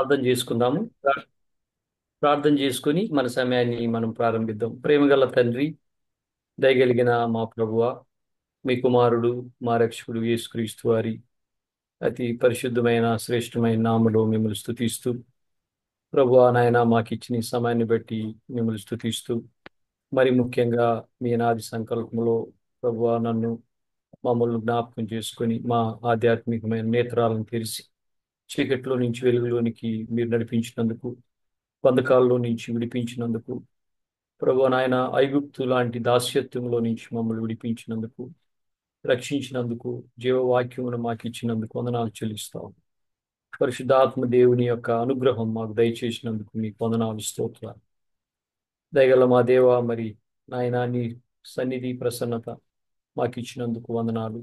అర్థం చేసుకుందాము. ప్రార్థన చేసుకుని మన సమయాన్ని మనం ప్రారంభిద్దాం. ప్రేమగల తండ్రి, దయగలిగిన మా ప్రభువా, మీ కుమారుడు, మా రక్షకుడు యేసుక్రీస్తు వారి అతి పరిశుద్ధమైన శ్రేష్టమైన నామములో మిమ్మల్ని స్తుతిస్తూ, ప్రభువా నాయన మాకు ఇచ్చిన ఈ సమయాన్ని బట్టి మిమ్మల్ని స్తుతిస్తూ, మరి ముఖ్యంగా మీ నాది సంకల్పంలో ప్రభువా నన్ను మమ్మల్ని జ్ఞాపకం చేసుకొని మా ఆధ్యాత్మికమైన నేత్రాలను తెరిచి చీకట్లో నుంచి వెలుగులోనికి మీరు నడిపించినందుకు, బంధకాల్లో నుంచి విడిపించినందుకు, ప్రభువా నాయన ఐగుప్తు లాంటి దాస్యత్వంలో నుంచి మమ్మల్ని విడిపించినందుకు, రక్షించినందుకు, జీవవాక్యమును మాకు ఇచ్చినందుకు వందనాలు చెల్లిస్తాం. పరిశుద్ధాత్మ దేవుని యొక్క అనుగ్రహం మాకు దయచేసినందుకు మీకు వందనాలు, స్తోత్రాలు. దయగల మా దేవ, మరి నాయన నీ సన్నిధి ప్రసన్నత మాకు ఇచ్చినందుకు వందనాలు.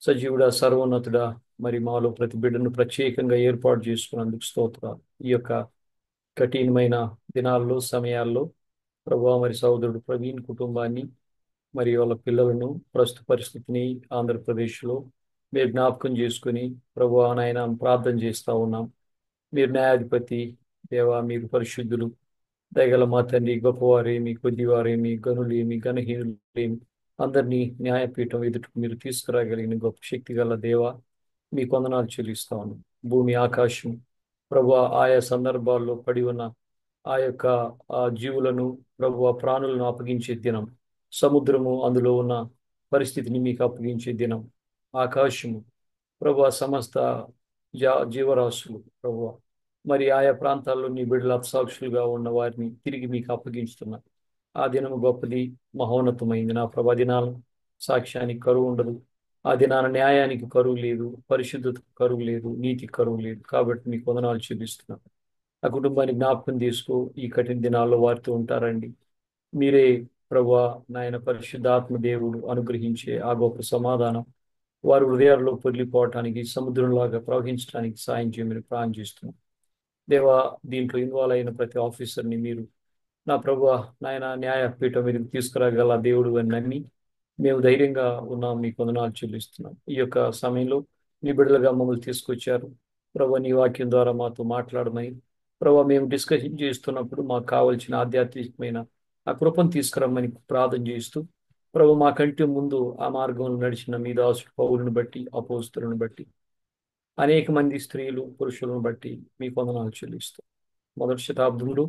సజీవుడా, సర్వోన్నతుడా, మరి మాలో ప్రతి బిడ్డను ప్రత్యేకంగా ఏర్పాటు చేసుకున్నందుకు స్తోత్రాలు. ఈ యొక్క కఠినమైన దినాల్లో, సమయాల్లో ప్రభువా మరి సహోదరుడు ప్రవీణ్ కుటుంబాన్ని, మరి వాళ్ళ పిల్లలను, ప్రస్తుత పరిస్థితిని ఆంధ్రప్రదేశ్లో మీరు జ్ఞాపకం చేసుకుని ప్రభువా నాయన ప్రార్థన చేస్తూ ఉన్నాం. మీరు న్యాయాధిపతి దేవా, మీరు పరిశుద్ధులు, దయగల మా తండ్రి, గొప్పవారేమి, కొద్దివారేమి, గనులేమి, గణహీనులేమి, అందరినీ న్యాయపీఠం ఎదుటికి మీరు తీసుకురాగలిగిన గొప్ప శక్తి గల దేవ, మీ వందనాలు చెల్లిస్తాను. భూమి ఆకాశం ప్రభువా ఆయా సందర్భాల్లో పడి ఉన్న ఆ యొక్క జీవులను ప్రభువా ప్రాణులను అప్పగించే దినం, సముద్రము అందులో ఉన్న పరిస్థితిని మీకు అప్పగించే దినం, ఆకాశము ప్రభువా సమస్త జీవరాశులు ప్రభువా మరి ఆయా ప్రాంతాల్లో నీ బిడ్డల అప్సాక్షులుగా ఉన్న వారిని తిరిగి మీకు అప్పగించుతున్నారు. ఆ దినము గొప్పది, మహోన్నతమైంది. నా ప్రభా దినాలు సాక్ష్యానికి కరువు ఉండదు. ఆ దినాన న్యాయానికి కరువు లేదు, పరిశుద్ధతకు కరువు లేదు, నీతికి కరువు లేదు. కాబట్టి మీకు వందనాలు చెల్లిస్తున్నాను. ఆ కుటుంబాన్ని జ్ఞాపకం తీసుకో. ఈ కఠిన దినాల్లో వారితో ఉంటారండి. మీరే ప్రభువా నాయన పరిశుద్ధాత్మ దేవుడు అనుగ్రహించే ఆ గొప్ప సమాధానం వారి హృదయాల్లో పొర్లిపోవటానికి, సముద్రంలాగా ప్రవహించడానికి సాయం చేయమని ప్రార్థన చేస్తున్నాం. దేవా, దీంట్లో ఇన్వాల్వ్ అయిన ప్రతి ఆఫీసర్ని మీరు నా ప్రభువా నాయన న్యాయపీఠం మీదకి తీసుకురాగల దేవుడు అని నమ్మి మేము ధైర్యంగా ఉన్నాం. మీకు వందనాలు చెల్లిస్తున్నాం. ఈ యొక్క సమయంలో మీ బిడ్డలుగా మమ్మల్ని తీసుకొచ్చారు ప్రభు. నీ వాక్యం ద్వారా మాతో మాట్లాడమని ప్రభు, మేము డిస్కషన్ చేస్తున్నప్పుడు మాకు కావలసిన ఆధ్యాత్మికమైన ఆ కృపను తీసుకురమ్మని ప్రార్థన చేస్తూ ప్రభు, మాకంటే ముందు ఆ మార్గంలో నడిచిన మీ దాసుడు పౌరుని బట్టి, అపోస్తులను బట్టి, అనేక మంది స్త్రీలు పురుషులను బట్టి మీకు వందనాలు చెల్లిస్తూ, మొదటి శతాబ్దంలో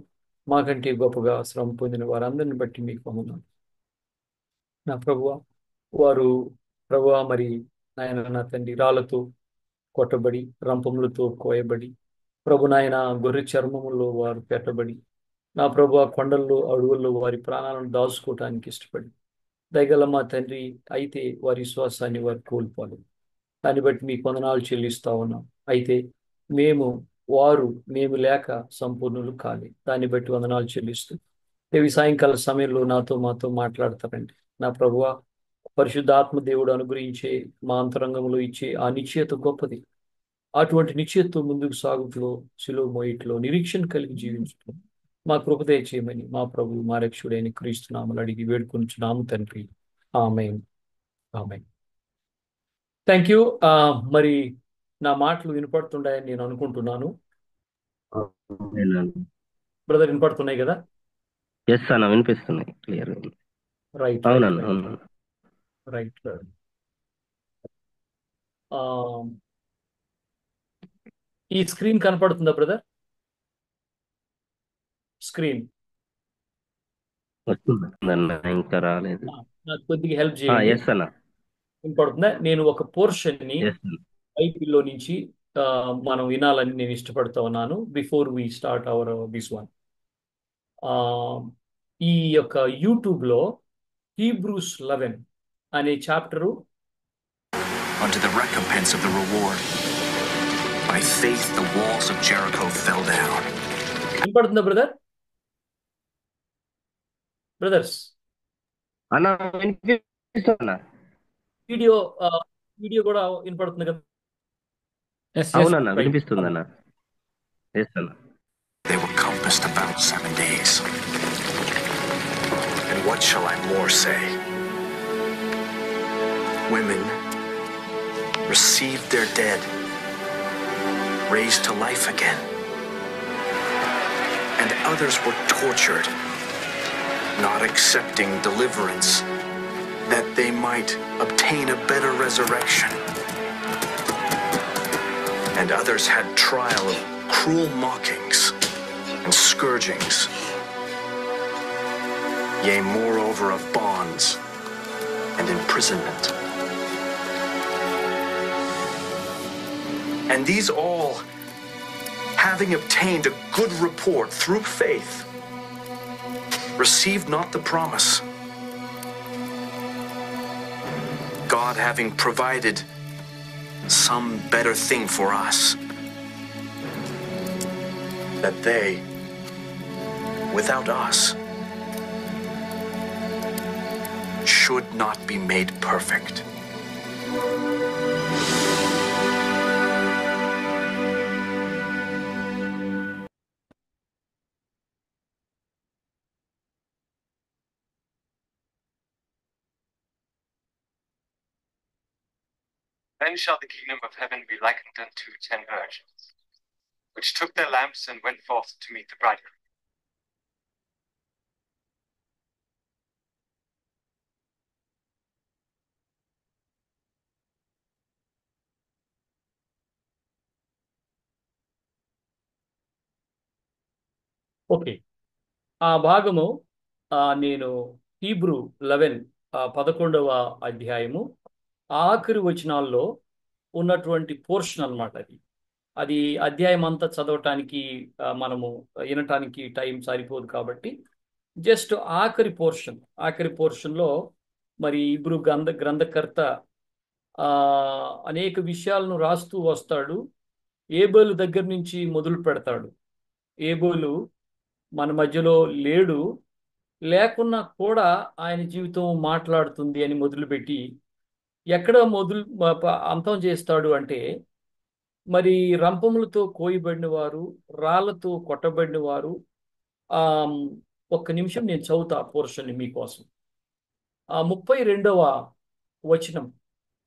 మాకంటే గొప్పగా శ్రమ పొందిన వారందరిని బట్టి మీకు వందనాలు. నా ప్రభువ, వారు ప్రభువ మరి నాయన నా తండ్రి రాళ్లతో కొట్టబడి, రంపములతో కోయబడి, ప్రభు నాయన గొర్రె చర్మములో వారు పెట్టబడి, నా ప్రభు కొండల్లో అడవుల్లో వారి ప్రాణాలను దాచుకోవటానికి ఇష్టపడి, దయగల మా తండ్రి అయితే వారి విశ్వాసాన్ని వారు కోల్పోలేదు. దాన్ని బట్టి మీకు వందనాలు చెల్లిస్తా ఉన్నాం. అయితే మేము మేము లేక సంపూర్ణులు కాలి. దాన్ని బట్టి వందనాలు చెల్లిస్తూ దేవి సాయంకాల సమయంలో మాతో మాట్లాడతారండి. నా ప్రభువ, పరిశుద్ధాత్మ దేవుడు అనుగ్రహించే మా అంతరంగంలో ఇచ్చే ఆ నిశ్చయత గొప్పది. అటువంటి నిశ్చయతతో ముందుకు సాగుట్లో, శిలువ మోయిట్లో నిరీక్షణ కలిగి జీవించడం మా కృప దయచేయమని మా ప్రభు, మా రక్షకుడైన క్రీస్తు నామములో అడిగి వేడుకొనుచున్నాము తండ్రి. ఆమేన్. ఆమేన్. Thank you. మరి నా మాటలు వినపడుతున్నాయని నేను అనుకుంటున్నాను. బ్రదర్, వినపడుతున్నాయి కదా? ఎస్ అన్న, వినిపిస్తున్నాయి క్లియర్. రైట్, రైట్, అవునన్న, రైట్, అవునన్న. రైట్. ఈ స్క్రీన్ కనపడుతుందా బ్రదర్? స్క్రీన్ వస్తుందన్న, ఇంకా రాలేదు. నాకు కొద్దిగా హెల్ప్ చేయండి. ఎస్ అన్న. వినపడుతుందా? నేను ఒక పోర్షన్ ని ఎస్ అన్న. బైబిల్లో నుంచి మనం వినాలని నేను ఇష్టపడతా ఉన్నాను. Before we start our this one, ఈ యొక్క యూట్యూబ్ లో హీబ్రూస్ 11 అనే chapter unto the recompense of the reward. By faith the walls of Jericho fell down. వినపడుతుందా బ్రదర్? బ్రదర్స్, అన్న వినిపిస్తున్నా. వీడియో వీడియో కూడా వినపడుతుంది కదా? అవునన్న, రైట్. వినిపిస్తుందన్న. ఎస్ అన్న. They were compassed about 7 days. And what shall I more say? Women received their dead, raised to life again. and others were tortured, not accepting deliverance, that they might obtain a better resurrection. And others had trial of cruel mockings and scourgings, yea, moreover of bonds and imprisonment. And these all, having obtained a good report through faith, received not the promise, God having provided some better thing for us, that they, without us, should not be made perfect. Then shall the kingdom of heaven be likened unto 10 virgins, which took their lamps and went forth to meet the bridegroom. Okay. ఆ భాగము నేను Hebrew 11 11వ అధ్యాయము ఆఖరి వచనాల్లో ఉన్నటువంటి portion అన్నమాట. అది అధ్యాయం అంతా చదవటానికి మనము వినటానికి టైం సరిపోదు కాబట్టి జస్ట్ ఆఖరి పోర్షన్లో మరి హీబ్రూ గ్రంథకర్త అనేక విషయాలను రాస్తూ వస్తాడు. ఏబేలు దగ్గర నుంచి మొదలు పెడతాడు. ఏబేలు మన మధ్యలో లేడు, లేకున్నా కూడా ఆయన జీవితం మాట్లాడుతుంది అని మొదలుపెట్టి ఎక్కడ అంతం చేస్తాడు అంటే, మరి రంపములతో కోయబడిన వారు, రాళ్లతో కొట్టబడిన వారు. ఒక్క నిమిషం నేను చదువుతా పోర్షన్ మీకోసం. 32వ వచనం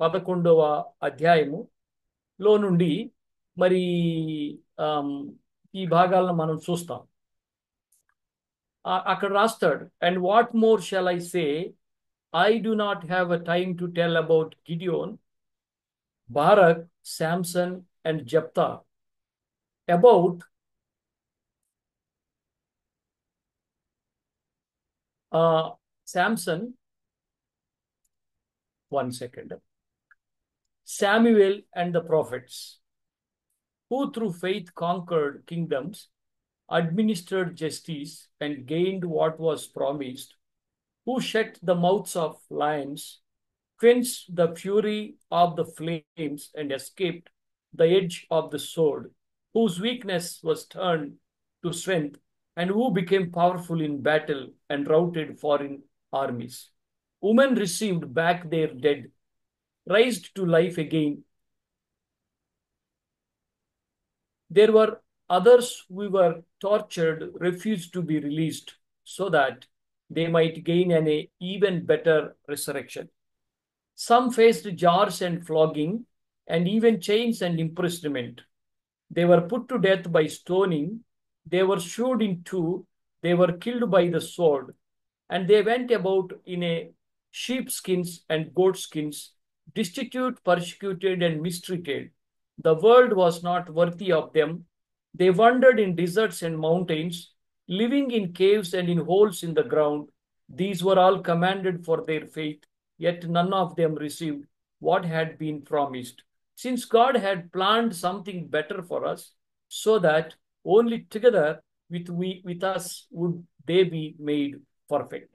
11వ అధ్యాయములో నుండి మరి ఈ భాగాలను మనం చూస్తాం. అక్కడ రాస్తాడు, and what more shawl I say, I do not have a time to tell about Gideon, Barack, Samson and జెప్తా, about Samson, one second, Samuel and the prophets, who through faith conquered kingdoms, administered justice, and gained what was promised, who shut the mouths of lions, quenched the fury of the flames, and escaped the edge of the sword, whose weakness was turned to strength, and who became powerful in battle and routed foreign armies. Women received back their dead, raised to life again. There were others who were tortured, refused to be released, so that they might gain an even better resurrection. Some faced jars and flogging, and even chains and imprisonment. They were put to death by stoning. They were hewed in two. They were killed by the sword. And they went about in sheepskins and goatskins, destitute, persecuted, and mistreated. The world was not worthy of them. They wandered in deserts and mountains, living in caves and in holes in the ground. These were all commanded for their faith, yet none of them received what had been promised, since God had planned something better for us, so that only together with us would they be made perfect.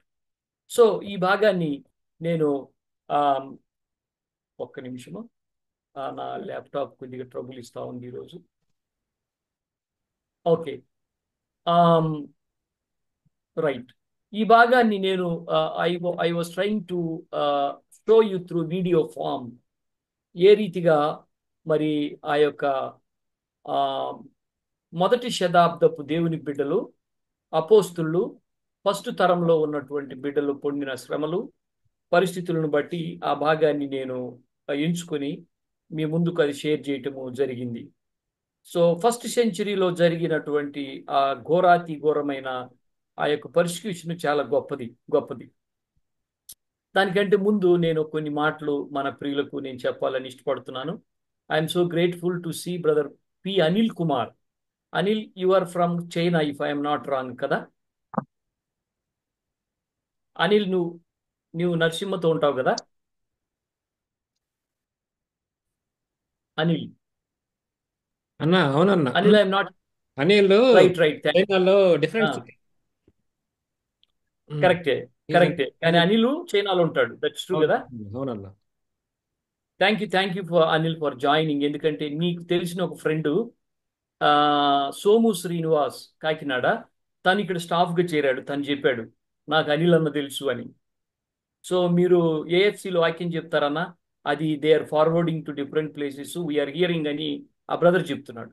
So ఈ భాగాన్ని నేను ఒక్క నిమిషము, నా laptop కొద్దిగా trouble ఇస్తా ఉంది ఈరోజు. Okay, right. ఈ భాగాన్ని నేను I was trying to show you through video form ఏ రీతిగా మరి ఆ యొక్క మొదటి శతాబ్దపు దేవుని బిడ్డలు, అపోస్తులు, ఫస్ట్ తరంలో ఉన్నటువంటి బిడ్డలు పొందిన శ్రమలు, పరిస్థితులను బట్టి ఆ భాగాన్ని నేను ఎంచుకొని మీ ముందుకు అది షేర్ చేయటము జరిగింది. సో ఫస్ట్ సెంచరీలో జరిగినటువంటి ఆ ఘోరాతి ఘోరమైన ఆ యొక్క పర్సిక్యూషన్ చాలా గొప్పది. దానికంటే ముందు నేను కొన్ని మాటలు మన ప్రియులకు నేను చెప్పాలని ఇష్టపడుతున్నాను. I'm so grateful to see brother P Anil Kumar. Anil, you are from China if I'm not wrong కదా? అనిల్, నువ్వు నరసింహతో ఉంటావు కదా? అనిల్ అన్నా అవునన్నా. Anil I'm not Anil right. చైనాలో డిఫరెన్స్ కరెక్టే. కానీ అనిల్ చైనాలో ఉంటాడు. దట్స్ ట్రూ కదా? అవునన్నా. Thank you for Anil for joining. ఎందుకంటే నీకు తెలిసిన ఒక ఫ్రెండ్ సోము శ్రీనివాస్ కాకినాడ, తను ఇక్కడ స్టాఫ్గా చేరాడు. తను చెప్పాడు నాకు అనిల్ అన్న తెలుసు అని. సో మీరు ఏఎఫ్సిలో వాక్యం చెప్తారన్నా, అది they are forwarding to different places we are hearing అని ఆ బ్రదర్ చెప్తున్నాడు.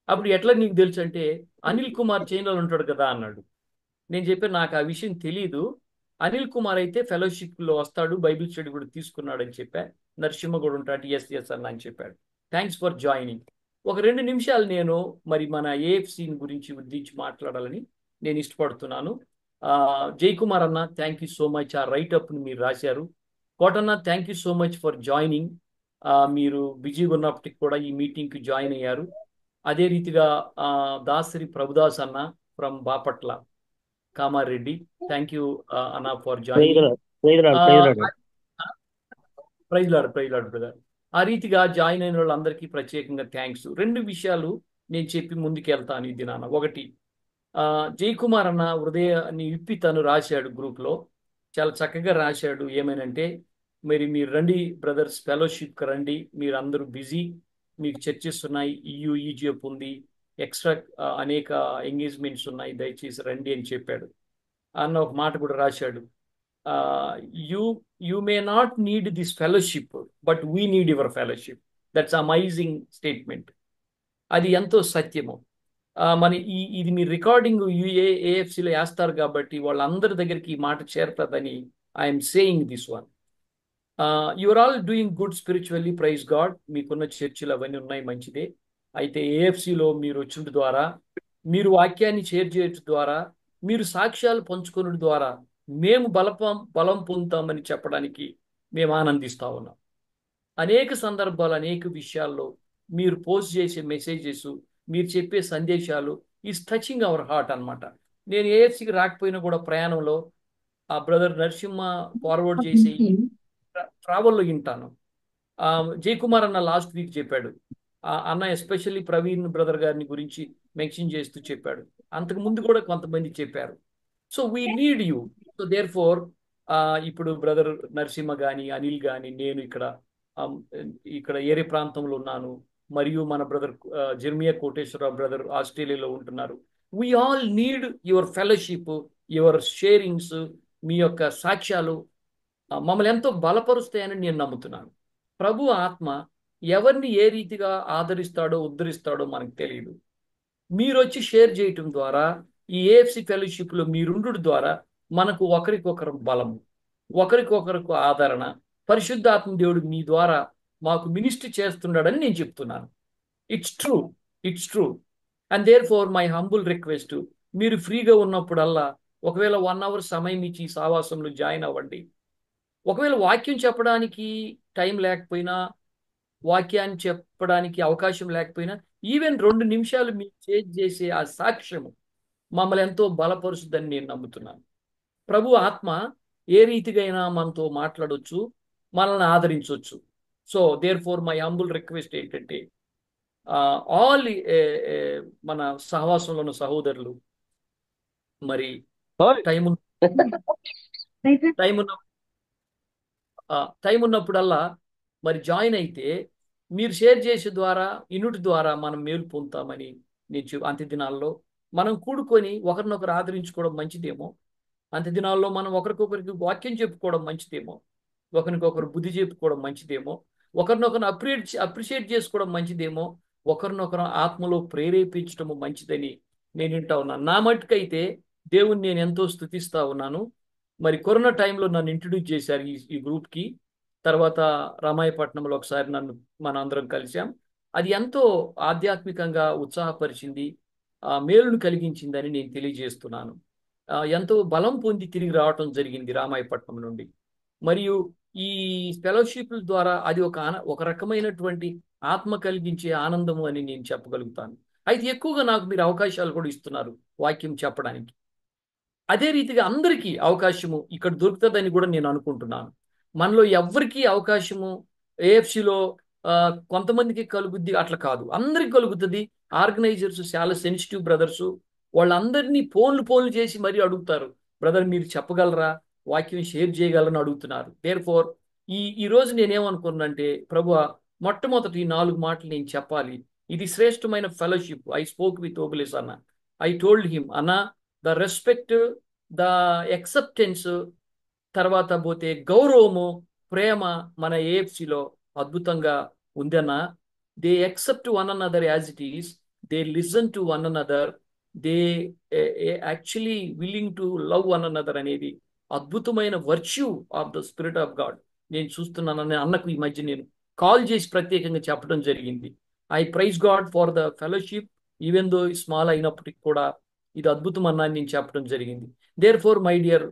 అప్పుడు ఎట్లా నీకు తెలుసు అంటే, అనిల్ కుమార్ చైనాలో ఉంటాడు కదా అన్నాడు. నేను చెప్పాను నాకు ఆ విషయం తెలియదు. అనిల్ కుమార్ అయితే ఫెలోషిప్లో వస్తాడు, బైబిల్ స్టడీ కూడా తీసుకున్నాడు అని చెప్పా. నరసింహ కూడా ఉంటాడు. ఎస్ అన్న అని చెప్పాడు. Thanks for joining. ఒక 2 నిమిషాలు నేను మరి మన ఏఎఫ్సి గురించి ఉద్దేశించి మాట్లాడాలని నేను ఇష్టపడుతున్నాను. జయకుమార్ అన్న, థ్యాంక్ యూ సో మచ్. ఆ రైటప్ని మీరు రాశారు. కోటన్న, thank you so much for joining. మీరు బిజీగా ఉన్నప్పటికి కూడా ఈ మీటింగ్కి జాయిన్ అయ్యారు. అదే రీతిగా దాసరి ప్రభుదాస్ అన్న from Bapatla Kamareddy, thank you అన్న for joining. Praise lord brother. ఆ రీతిగా జాయిన్ అయిన వాళ్ళందరికీ ప్రత్యేకంగా థ్యాంక్స్. 2 విషయాలు నేను చెప్పి ముందుకు వెళ్తాను ఈ దినాన. ఒకటి, జయకుమార్ అన్న హృదయాన్ని విప్పి తను రాశాడు గ్రూప్లో, చాలా చక్కగా రాశాడు. ఏమేనంటే, మరి మీరు రండి బ్రదర్స్, ఫెలోషిప్కి రండి, మీరు అందరూ బిజీ, మీకు చర్చెస్ ఉన్నాయి, ఈజిఎఫ్ ఉంది, ఎక్స్ట్రా అనేక ఎంగేజ్మెంట్స్ ఉన్నాయి, దయచేసి రండి అని చెప్పాడు. అన్న ఒక మాట కూడా రాశాడు, you may not need this fellowship but we need your fellowship. That's amazing statement. అది ఎంతో సత్యము. మన ఇది మీ రికార్డింగ్ ఏఎఫ్సిలో వేస్తారు కాబట్టి వాళ్ళందరి దగ్గరికి ఈ మాట చేరుతుందని I'm saying this one. Your all doing good spiritually, praise God. మీకున్న చర్చిలు అవన్నీ ఉన్నాయి, మంచిదే. అయితే ఏఎఫ్సిలో మీరు వచ్చిన ద్వారా, మీరు వాక్యాన్ని షేర్ చేయడం ద్వారా, మీరు సాక్ష్యాలు పంచుకునే ద్వారా మేము బలం పొందుతామని చెప్పడానికి మేము ఆనందిస్తా ఉన్నాం. అనేక సందర్భాలు, అనేక విషయాల్లో మీరు పోస్ట్ చేసే మెసేజెస్, మీరు చెప్పే సందేశాలు ఈజ్ టచింగ్ అవర్ హార్ట్ అనమాట. నేను ఏఎఫ్సికి రాకపోయినా కూడా ప్రయాణంలో ఆ బ్రదర్ నరసింహ ఫార్వర్డ్ చేసి ట్రావెల్లో వింటాను. జయకుమార్ అన్న లాస్ట్ వీక్ చెప్పాడు, అన్న ఎస్పెషల్లీ ప్రవీణ్ బ్రదర్ గారిని గురించి మెన్షన్ చేస్తూ చెప్పాడు. అంతకు ముందు కూడా కొంతమంది చెప్పారు. So we need you. So therefore ఇప్పుడు బ్రదర్ నరసింహ కానీ, అనిల్ కానీ, నేను ఇక్కడ ఏరే ప్రాంతంలో ఉన్నాను, మరియు మన బ్రదర్ జెర్మియా కోటేశ్వరరావు బ్రదర్ ఆస్ట్రేలియాలో ఉంటున్నారు. We all need your fellowship, your sharings, మీ యొక్క సాక్ష్యాలు మమ్మల్ని ఎంతో బలపరుస్తాయని నేను నమ్ముతున్నాను. ప్రభు ఆత్మ ఎవరిని ఏ రీతిగా ఆదరిస్తాడో ఉద్ధరిస్తాడో మనకు తెలియదు. మీరు వచ్చి షేర్ చేయటం ద్వారా, ఈ ఏఎఫ్సి ఫెలోషిప్లో మీరుండు ద్వారా మనకు ఒకరికొకరు బలము, ఒకరికొకరికి ఆదరణ, పరిశుద్ధాత్మ దేవుడు మీ ద్వారా మాకు మినిస్ట్రీ చేస్తున్నాడని నేను చెప్తున్నాను. It's true. And therefore my humble request, మీరు ఫ్రీగా ఉన్నప్పుడల్లా ఒకవేళ 1 hour సమయం ఇచ్చి ఈ సావాసంలో జాయిన్ అవ్వండి. ఒకవేళ వాక్యం చెప్పడానికి టైం లేకపోయినా, వాక్యాన్ని చెప్పడానికి అవకాశం లేకపోయినా, ఈవెన్ 2 నిమిషాలు మీరు చేసే ఆ సాక్ష్యము మమ్మల్ని ఎంతో బలపరుస్తుందని నేను నమ్ముతున్నాను. ప్రభు ఆత్మ ఏ రీతిగా అయినా మనతో మాట్లాడవచ్చు, మనల్ని ఆదరించవచ్చు. So therefore my humble request ఏంటంటే, ఆల్ మన సహవాసంలో ఉన్న సహోదరులు మరి టైం ఉన్నప్పుడల్లా మరి జాయిన్ అయితే, మీరు షేర్ చేసే ద్వారా, ఇన్నుటి ద్వారా మనం మేలు పొందుతామని నేను అంత్య దినాల్లో మనం కూడుకొని ఒకరినొకరు ఆదరించుకోవడం మంచిదేమో. అంత్య దినాల్లో మనం ఒకరికొకరికి వాక్యం చెప్పుకోవడం మంచిదేమో, ఒకరికొకరు బుద్ధి చెప్పుకోవడం మంచిదేమో, ఒకరినొకరు అప్రిషియేట్ చేసుకోవడం మంచిదేమో, ఒకరినొకరు ఆత్మలో ప్రేరేపించడం మంచిదని నేను వింటా ఉన్నాను. నా మట్టుకైతే దేవుని నేను ఎంతో స్తుతిస్తా ఉన్నాను. మరి కరోనా టైంలో నన్ను ఇంట్రడ్యూస్ చేశారు ఈ గ్రూప్కి. తర్వాత రామాయపట్నంలో ఒకసారి మన అందరం కలిసాం. అది ఎంతో ఆధ్యాత్మికంగా ఉత్సాహపరిచింది, మేలును కలిగించిందని నేను తెలియజేస్తున్నాను. ఎంతో బలం పొంది తిరిగి రావటం జరిగింది రామాయపట్నం నుండి. మరియు ఈ ఫెలోషిప్ల ద్వారా అది ఒక రకమైనటువంటి ఆత్మ కలిగించే ఆనందము అని నేను చెప్పగలుగుతాను. అయితే ఎక్కువగా నాకు మీరు అవకాశాలు కూడా ఇస్తున్నారు వాక్యం చెప్పడానికి. అదే రీతిగా అందరికీ అవకాశము ఇక్కడ దొరుకుతుందని కూడా నేను అనుకుంటున్నాను. మనలో ఎవ్వరికీ అవకాశము ఏఎఫ్సిలో కొంతమందికి కలుగుద్ది అట్లా కాదు, అందరికి కలుగుతుంది. ఆర్గనైజర్స్ చాలా సెన్సిటివ్ బ్రదర్స్, వాళ్ళందరినీ ఫోన్లు చేసి మరీ అడుగుతారు, బ్రదర్ మీరు చెప్పగలరా, వాక్యం షేర్ చేయగలరని అడుగుతున్నారు. దేర్ ఫోర్ ఈ రోజు నేనేమనుకున్నానంటే, ప్రభువా మొట్టమొదటి 4 మాటలు నేను చెప్పాలి. ఇది శ్రేష్టమైన fellowship. I spoke with Obules అన్న. ఐ టోల్డ్ హిమ్, అన్న ద రెస్పెక్ట్, ద ఎక్సెప్టెన్స్, తర్వాత పోతే గౌరవము, ప్రేమ మన ఏఎఫ్సిలో అద్భుతంగా ఉందన్న. They accept one another as it is, they listen to one another, they actually willing to love one another అనేది అద్భుతమైన virtue of the spirit of God నేను చూస్తున్నానని అన్నకు ఈ మధ్య నేను కాల్ చేసి ప్రత్యేకంగా చెప్పడం జరిగింది. I praise God for the fellowship, even though small అయినప్పటికీ కూడా ఇది అద్భుతం అన్నాన్ని నేను చెప్పడం జరిగింది. Therefore my dear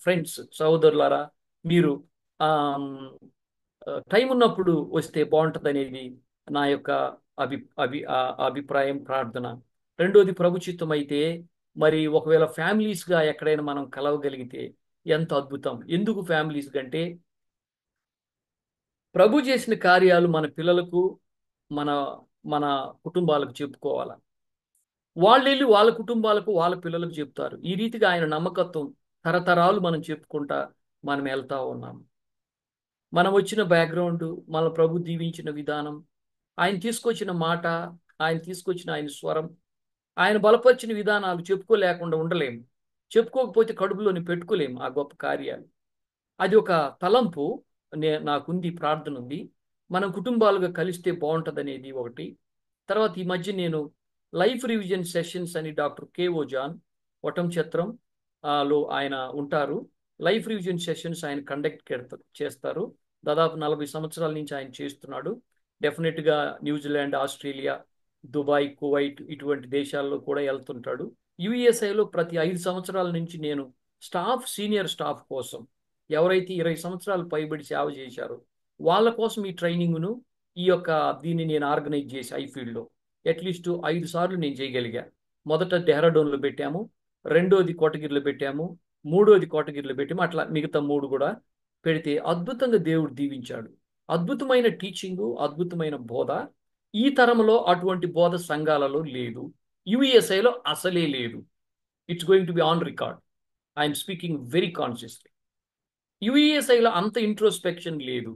friends, సహోదరులారా, మీరు టైం ఉన్నప్పుడు వస్తే బాగుంటుంది అనేది నా యొక్క అభిప్రాయం, ప్రార్థన. రెండోది, ప్రభు చిత్తం అయితే మరి ఒకవేళ ఫ్యామిలీస్గా ఎక్కడైనా మనం కలవగలిగితే ఎంత అద్భుతం. ఎందుకు ఫ్యామిలీస్ కంటే, ప్రభు చేసిన కార్యాలు మన పిల్లలకు, మన మన కుటుంబాలకు చెప్పుకోవాలా. వాళ్ళు వెళ్ళి వాళ్ళ కుటుంబాలకు, వాళ్ళ పిల్లలకు చెప్తారు. ఈ రీతిగా ఆయన నమ్మకత్వం తరతరాలు మనం చెప్పుకుంటా మనం వెళ్తా ఉన్నాం. మనం వచ్చిన బ్యాక్గ్రౌండ్, మన ప్రభు దీవించిన విధానం, ఆయన తీసుకొచ్చిన మాట, ఆయన తీసుకొచ్చిన ఆయన స్వరం, ఆయన బలపరిచిన విధానాలు చెప్పుకోలేకుండా ఉండలేము. చెప్పుకోకపోతే కడుపులోని పెట్టుకోలేము ఆ గొప్ప కార్యాలు. అది ఒక తలంపు నాకుంది, ప్రార్థన ఉంది. మనం కుటుంబాలుగా కలిస్తే బాగుంటుంది అనేది ఒకటి. తర్వాత ఈ మధ్య నేను లైఫ్ రివిజన్ సెషన్స్ అని డాక్టర్ కేఓ జాన్ వటంచత్రం లో ఆయన ఉంటారు. లైఫ్ రివిజన్ సెషన్స్ ఆయన కండక్ట్ చేస్తారు. దాదాపు 40 సంవత్సరాల నుంచి ఆయన చేస్తున్నాడు. డెఫినెట్గా న్యూజిలాండ్, ఆస్ట్రేలియా, దుబాయ్, కువైట్ ఇటువంటి దేశాల్లో కూడా వెళ్తుంటాడు. యుఎస్ఐలో ప్రతి 5 సంవత్సరాల నుంచి నేను సీనియర్ స్టాఫ్ కోసం, ఎవరైతే 20 సంవత్సరాలు పైబడి సేవ చేశారో వాళ్ళ కోసం ఈ ట్రైనింగ్ను, దీన్ని నేను ఆర్గనైజ్ చేసి ఐఫీల్డ్లో అట్లీస్ట్ 5 సార్లు నేను చేయగలిగా. మొదట డెహ్రాడూన్లో పెట్టాము, రెండోది కోటగిరిలో పెట్టాము, మూడోది కోటగిరిలో పెట్టాము. అట్లా మిగతా 3 కూడా పెడితే అద్భుతంగా దేవుడు దీవించాడు. అద్భుతమైన టీచింగు, అద్భుతమైన బోధ. ఈ తరంలో అటువంటి బోధ సంఘాలలో లేదు, యుఎస్ఐలో అసలే లేదు. It's going to be on record. I'm speaking very consciously. యుఎస్ఐలో అంత ఇంట్రోస్పెక్షన్ లేదు.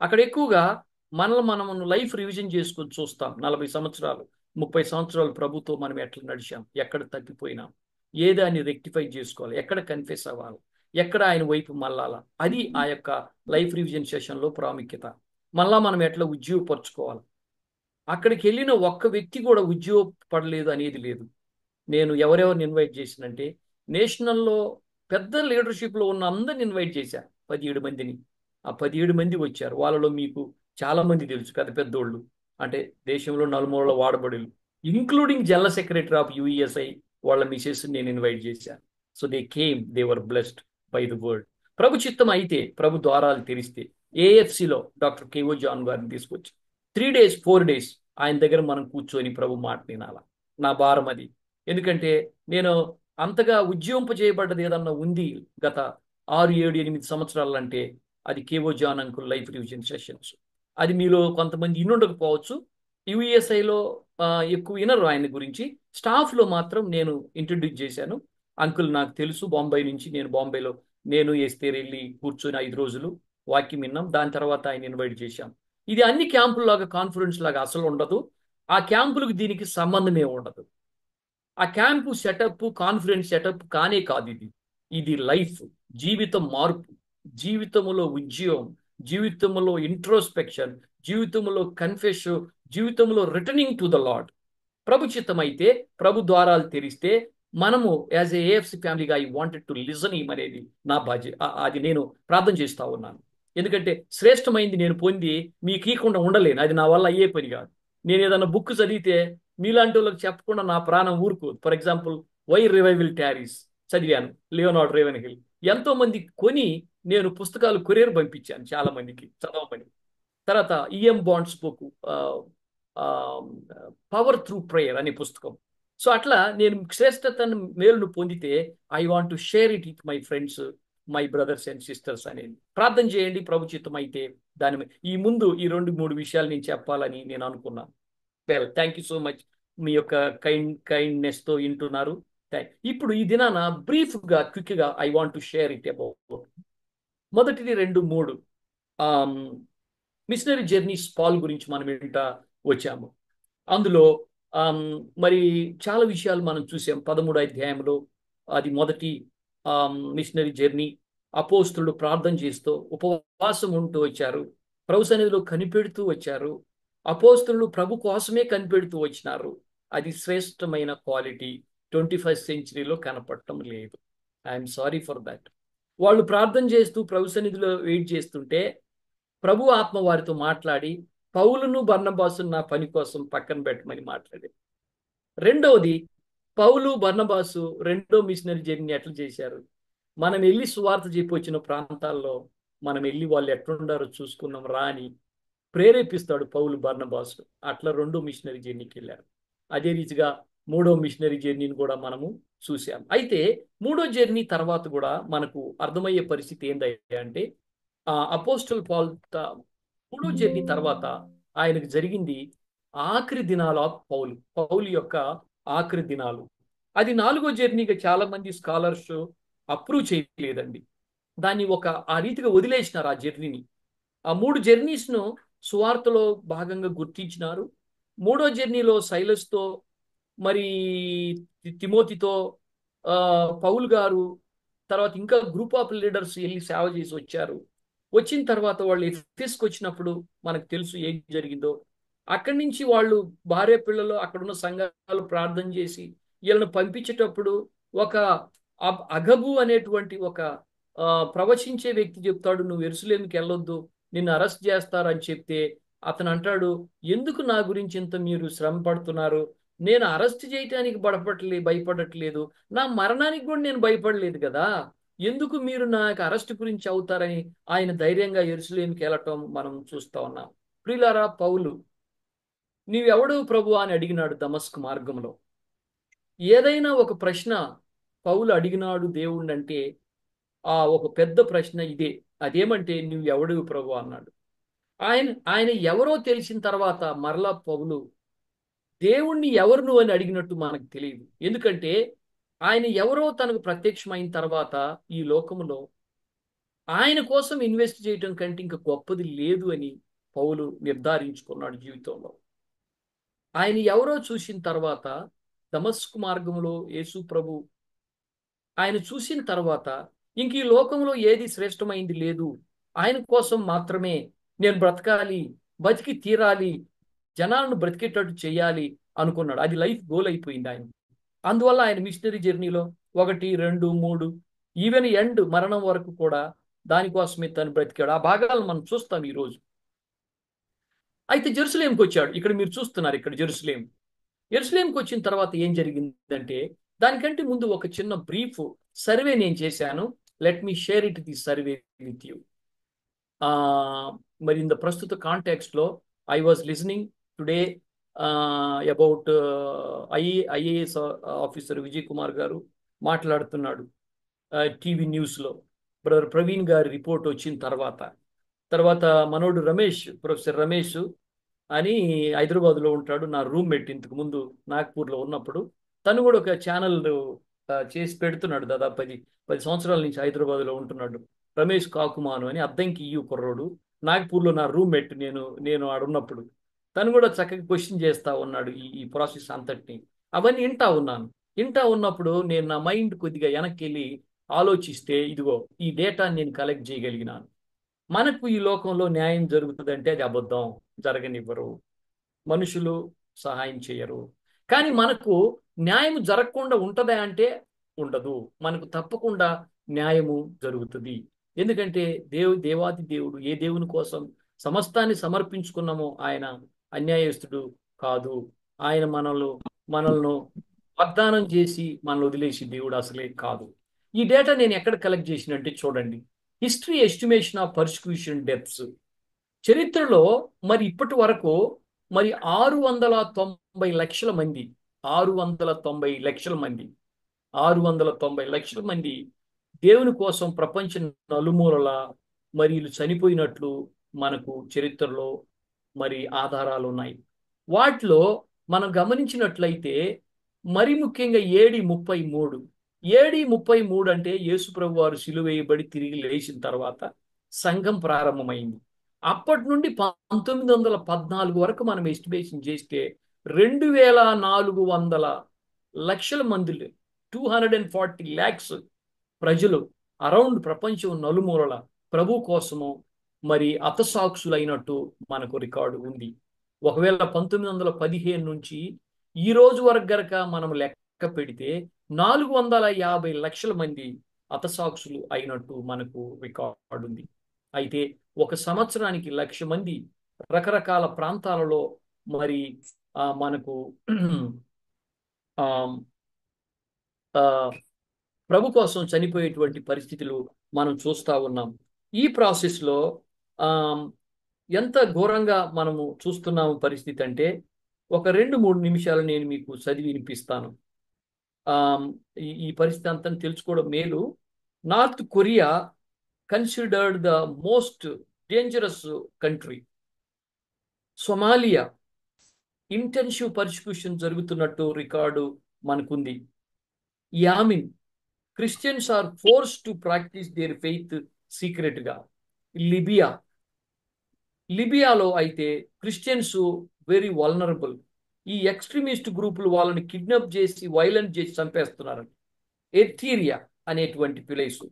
అక్కడ ఎక్కువగా మనం లైఫ్ రివిజన్ చేసుకొని చూస్తాం. 40 సంవత్సరాలు, 30 సంవత్సరాలు ప్రభుతో మనం ఎట్లా నడిచాం, ఎక్కడ తప్పిపోయినాం, ఏదాన్ని రెక్టిఫై చేసుకోవాలి, ఎక్కడ కన్ఫెస్ అవ్వాలి, ఎక్కడ ఆయన వైపు మళ్ళాలా. అది ఆ యొక్క లైఫ్ రివిజన్ సెషన్లో ప్రాముఖ్యత. మళ్ళా మనం ఎట్లా ఉద్యోగపరచుకోవాలి. అక్కడికి వెళ్ళిన ఒక్క వ్యక్తి కూడా ఉద్యోగపడలేదు అనేది లేదు. నేను ఎవరెవరిని ఇన్వైట్ చేసినంటే, నేషనల్లో పెద్ద లీడర్షిప్లో ఉన్న అందరిని ఇన్వైట్ చేశాను, 17 మందిని. ఆ 17 మంది వచ్చారు. వాళ్ళలో మీకు చాలా మంది తెలుసు, పెద్ద పెద్దోళ్ళు, అంటే దేశంలో నలుమూలలో వాడబడులు, including general secretary of USI వాళ్ళ మిసెస్ నేను ఇన్వైట్ చేశాను. So they came, they were blessed by the word. ప్రభు చిత్తం అయితే, ప్రభు ద్వారాలు తెరిస్తే ఏఎఫ్సిలో డాక్టర్ కేఓ జాన్ గారిని తీసుకొచ్చి 3 days 4 days ఆయన దగ్గర మనం కూర్చొని ప్రభు మాట వినాలా. నా భారం అది. ఎందుకంటే నేను అంతగా ఉద్యోగింపజేయబడ్డది ఏదన్నా ఉంది గత 6, 7, 8 సంవత్సరాలు అంటే అది KO John uncle life revision sessions. అది మీలో కొంతమంది ఇన్నుండకపోవచ్చు. యుఎస్ఐలో ఎక్కువ వినరు ఆయన గురించి. స్టాఫ్లో మాత్రం నేను ఇంట్రడ్యూస్ చేశాను. అంకుల్ నాకు తెలుసు, బాంబే నుంచి. నేను ఎస్తేర్ వెళ్ళి కూర్చొని 5 రోజులు వాక్యం విన్నాం. దాని తర్వాత ఆయన ఇన్వైట్ చేశాం. ఇది అన్ని క్యాంపుల్లాగా, కాన్ఫరెన్స్ లాగా అసలు ఉండదు. ఆ క్యాంపులకు దీనికి సంబంధమే ఉండదు. ఆ క్యాంపు సెటప్, కాన్ఫరెన్స్ సెటప్ కానే కాదు. ఇది లైఫ్, జీవితం మార్పు, జీవితంలో ఉద్యోగం, జీవితంలో ఇంట్రోస్పెక్షన్, జీవితంలో కన్ఫెస్, జీవితంలో రిటర్నింగ్ టు ద లార్డ్. ప్రభు చిత్తం అయితే, ప్రభు ద్వారాలు తెరిస్తే మనము యాజ్ ఏఎఫ్సి ఫ్యామిలీగా I wanted to listen him అనేది నా బాధ్యత. అది నేను ప్రార్థన చేస్తా ఉన్నాను. ఎందుకంటే శ్రేష్టమైంది నేను పొంది మీకు ఇవ్వకుండా ఉండలేను. అది నా వల్ల అయ్యే పని కాదు. నేను ఏదైనా బుక్ చదివితే మీలాంటి వాళ్ళకి చెప్పకుండా నా ప్రాణం ఊరుకోదు. ఫర్ ఎగ్జాంపుల్ వై రివైవల్ టారీస్ చదివాను, లియోనార్డ్ రేవెన్హిల్. ఎంతో మంది కొని నేను పుస్తకాలు కొరియర్ పంపించాను చాలా మందికి చదవమని. తర్వాత EM bonds book power through prayer అనే పుస్తకం. సో అట్లా నేను శ్రేష్టతను మేలును పొందితే I want to share it with my friends, my brothers and sisters అనేది. ప్రార్థన చేయండి, ప్రభు చిత్తం అయితే దాని ఈ 2-3 విషయాలు నేను చెప్పాలని నేను అనుకున్నాను. Well, thank you so much. మీ యొక్క కైండ్నెస్తో వింటున్నారు. ఇప్పుడు ఈ దినాన బ్రీఫ్గా క్విక్గా I want to share it about మొదటిది 2-3 మిషనరీ జర్నీస్ పాల్ గురించి మనం వింటా వచ్చాము. అందులో మరి చాలా విషయాలు మనం చూసాం. 13వ అధ్యాయంలో అది మొదటి మిషనరీ జర్నీ. అపోస్తులు ప్రార్థన చేస్తూ ఉపవాసం ఉంటూ వచ్చారు, ప్రభు సన్నిధిలో కనిపెడుతూ వచ్చారు. అపోస్తులు ప్రభు కోసమే కనిపెడుతూ వచ్చినారు. అది శ్రేష్టమైన క్వాలిటీ 21st సెంచరీలో కనపడటం లేదు. I'm sorry for that. వాళ్ళు ప్రార్థన చేస్తూ ప్రభు సన్నిధిలో వెయిట్ చేస్తుంటే ప్రభు ఆత్మ వారితో మాట్లాడి పౌలును బర్నబాసును నా పని కోసం పక్కన పెట్టమని మాట్లాడారు. రెండవది, పౌలు బర్నబాసు రెండో మిషనరీ జర్నీ ఎట్లా చేశారు? మనం వెళ్ళి సువార్త చెప్పి వచ్చిన ప్రాంతాల్లో మనం వెళ్ళి వాళ్ళు ఎట్లుండారో చూసుకున్నాం రా అని ప్రేరేపిస్తాడు పౌలు బర్నబాసు. అట్లా రెండో మిషనరీ జర్నీకి వెళ్ళారు. అదే రీతిగా మూడో మిషనరీ జర్నీని కూడా మనము చూసాం. అయితే మూడో జర్నీ తర్వాత కూడా మనకు అర్థమయ్యే పరిస్థితి ఏంటంటే అపోస్టల్ పాల్ మూడో జర్నీ తర్వాత ఆయనకు జరిగింది ఆఖరి దినాలు ఆఫ్ పౌలు యొక్క ఆఖరి దినాలు. అది 4వ జర్నీగా చాలా మంది స్కాలర్స్ అప్రూవ్ చేయలేదండి. దాన్ని ఆ రీతిగా వదిలేసినారు ఆ జర్నీని. ఆ 3 జర్నీస్ను సువార్తలో భాగంగా గుర్తించినారు. మూడో జర్నీలో సైలస్తో మరి తిమోతితో పౌలు గారు తర్వాత ఇంకా గ్రూప్ ఆఫ్ లీడర్స్ వెళ్ళి సేవ చేసి వచ్చారు. వచ్చిన తర్వాత వాళ్ళు ఎఫెస్కి వచ్చినప్పుడు మనకు తెలుసు ఏం జరిగిందో. అక్కడి నుంచి వాళ్ళు భార్య పిల్లలు అక్కడున్న సంఘాలు ప్రార్థన చేసి వీళ్ళని పంపించేటప్పుడు ఒక అగబు అనేటువంటి ఒక ప్రవచించే వ్యక్తి చెప్తాడు, నువ్వు యెరూషలేముకి వెళ్ళొద్దు, నిన్ను అరెస్ట్ చేస్తారని చెప్తే అతను అంటాడు, ఎందుకు నా గురించి ఇంత మీరు శ్రమ పడుతున్నారు? నేను అరెస్ట్ చేయటానికి భయపడట్లేదు, నా మరణానికి కూడా నేను భయపడలేదు కదా, ఎందుకు మీరు నాకు అరెస్ట్ గురించి అవుతారని ఆయన ధైర్యంగా యెరూషలేముకి వెళ్ళటం మనం చూస్తా ఉన్నాం. ప్రియులారా, పౌలు నీవెవడు ప్రభు అని అడిగినాడు దమస్కు మార్గంలో. ఏదైనా ఒక ప్రశ్న పౌలు అడిగినాడు దేవుణ్ణి అంటే ఒక పెద్ద ప్రశ్న ఇదే. అదేమంటే నువ్వు ఎవడు ప్రభు అన్నాడు. ఆయన ఎవరో తెలిసిన తర్వాత మరలా పౌలు దేవుణ్ణి ఎవరు నువ్వు అని అడిగినట్టు మనకు తెలియదు. ఎందుకంటే ఆయన ఎవరో తనకు ప్రత్యక్షమైన తర్వాత ఈ లోకములో ఆయన కోసం ఇన్వెస్ట్ చేయడం కంటే ఇంకా గొప్పది లేదు అని పౌలు నిర్ధారించుకున్నాడు జీవితంలో. ఆయన ఎవరో చూసిన తర్వాత దమస్కు మార్గంలో యేసు ప్రభు ఆయన చూసిన తర్వాత ఇంక ఈ లోకంలో ఏది శ్రేష్టమైంది లేదు, ఆయన కోసం మాత్రమే నేను బ్రతకాలి, బతికి తీరాలి, జనాలను బ్రతికేటట్టు చేయాలి అనుకున్నాడు. అది లైఫ్ గోల్ అయిపోయింది ఆయన. అందువల్ల ఆయన మిషనరీ జర్నీలో 1, 2, 3 ఈవెన్ ఎండ్ మరణం వరకు కూడా దానికోసమే తను బ్రతికాడు. ఆ భాగాలు మనం చూస్తాం ఈరోజు. అయితే జెరూసలేంకి వచ్చాడు. ఇక్కడ మీరు చూస్తున్నారు, ఇక్కడ జెరూసలేంకి వచ్చిన తర్వాత ఏం జరిగిందంటే దానికంటే ముందు ఒక చిన్న బ్రీఫ్ సర్వే నేను చేశాను. Let me share it the survey with you. మరి ఇన్ ద ప్రస్తుత కాంటాక్స్లో I was listening today about IAS officer Vijay Kumar garu మాట్లాడుతున్నాడు టీవీ న్యూస్లో. బ్రదర్ ప్రవీణ్ గారి రిపోర్ట్ వచ్చిన తర్వాత మనోడు ప్రొఫెసర్ రమేష్ అని హైదరాబాద్లో ఉంటాడు, నా రూమ్మేట్ ఇంతకు ముందు నాగ్పూర్లో ఉన్నప్పుడు. తను కూడా ఒక ఛానల్ చేసి పెడుతున్నాడు. దాదాపు 10 సంవత్సరాల నుంచి హైదరాబాద్లో ఉంటున్నాడు. రమేష్ కాకుమాను అని అద్దంకి కుర్రోడు, నాగ్పూర్లో నా రూమ్మేట్. నేను ఆడున్నప్పుడు తను కూడా చక్కగా క్వశ్చన్ చేస్తా ఉన్నాడు ఈ ప్రాసెస్ అంతటిని. అవన్నీ వింటా ఉన్నప్పుడు నేను నా మైండ్ కొద్దిగా వెనక్కి వెళ్ళి ఆలోచిస్తే ఇదిగో ఈ డేటా నేను కలెక్ట్ చేయగలిగినాను. మనకు ఈ లోకంలో న్యాయం జరుగుతుందంటే అది అబద్ధం, జరగనివ్వరు, మనుషులు సహాయం చేయరు. కానీ మనకు న్యాయం జరగకుండా ఉంటుందా అంటే ఉండదు. మనకు తప్పకుండా న్యాయము జరుగుతుంది. ఎందుకంటే దేవాది దేవుడు ఏ దేవుని కోసం సమస్తాన్ని సమర్పించుకున్నామో ఆయన అన్యాయస్తుడు కాదు. ఆయన మనల్ని వాగ్దానం చేసి మనల్ని వదిలేసి దేవుడు అసలే కాదు. ఈ డేటా నేను ఎక్కడ కలెక్ట్ చేసినంటే చూడండి, హిస్టరీ ఎస్టిమేషన్ ఆఫ్ పర్సిక్యూషన్ డెప్స్. చరిత్రలో మరి ఇప్పటి వరకు మరి 690 లక్షల మంది 690 లక్షల మంది 690 లక్షల మంది దేవుని కోసం ప్రపంచ నలుమూలల మరి వీళ్ళు చనిపోయినట్లు మనకు చరిత్రలో మరి ఆధారాలు ఉన్నాయి. వాటిలో మనం గమనించినట్లయితే మరి ముఖ్యంగా ఏడి 33 అంటే యేసుప్రభు వారు సిలువ వేయబడి తిరిగి లేచిన తర్వాత సంఘం ప్రారంభమైంది. అప్పటి నుండి 1914 వరకు మనం ఎస్టిమేషన్ చేస్తే 2400 లక్షల మంది 240 lakhs ప్రజలు అరౌండ్ ప్రపంచం నలుమూలల ప్రభు కోసము మరి హతసాక్షులైనట్టు మనకు రికార్డు ఉంది. ఒకవేళ 1915 నుంచి ఈ రోజు వరకు గనక మనం లెక్క పెడితే 450 లక్షల మంది హతసాక్షులు అయినట్టు మనకు రికార్డు ఉంది. అయితే ఒక సంవత్సరానికి 1,00,000 మంది రకరకాల ప్రాంతాలలో మరి మనకు ఆ ఆ, ప్రభు కోసం చనిపోయేటువంటి పరిస్థితులు మనం చూస్తూ ఉన్నాం. ఈ ప్రాసెస్లో ఎంత ఘోరంగా మనము చూస్తున్నాము పరిస్థితి అంటే, ఒక 2-3 నిమిషాలు నేను మీకు చదివి వినిపిస్తాను. ఈ పరిస్థితి అంతా తెలుసుకోవడం మేలు. North Korea considered the most dangerous country. Somalia intensive persecution జరుగుతున్నట్టు రికార్డు మనకుంది. Yemen Christians are forced to practice their faith సీక్రెట్గా. లిబియాలో అయితే క్రిస్టియన్స్ వెరీ వల్నరబుల్. ఈ ఎక్స్ట్రీమిస్ట్ గ్రూపులు వాళ్ళని కిడ్నాప్ చేసి వైలెంట్ చేసి చంపేస్తున్నారు. ఎర్థీరియా అనేటువంటి ప్లేసు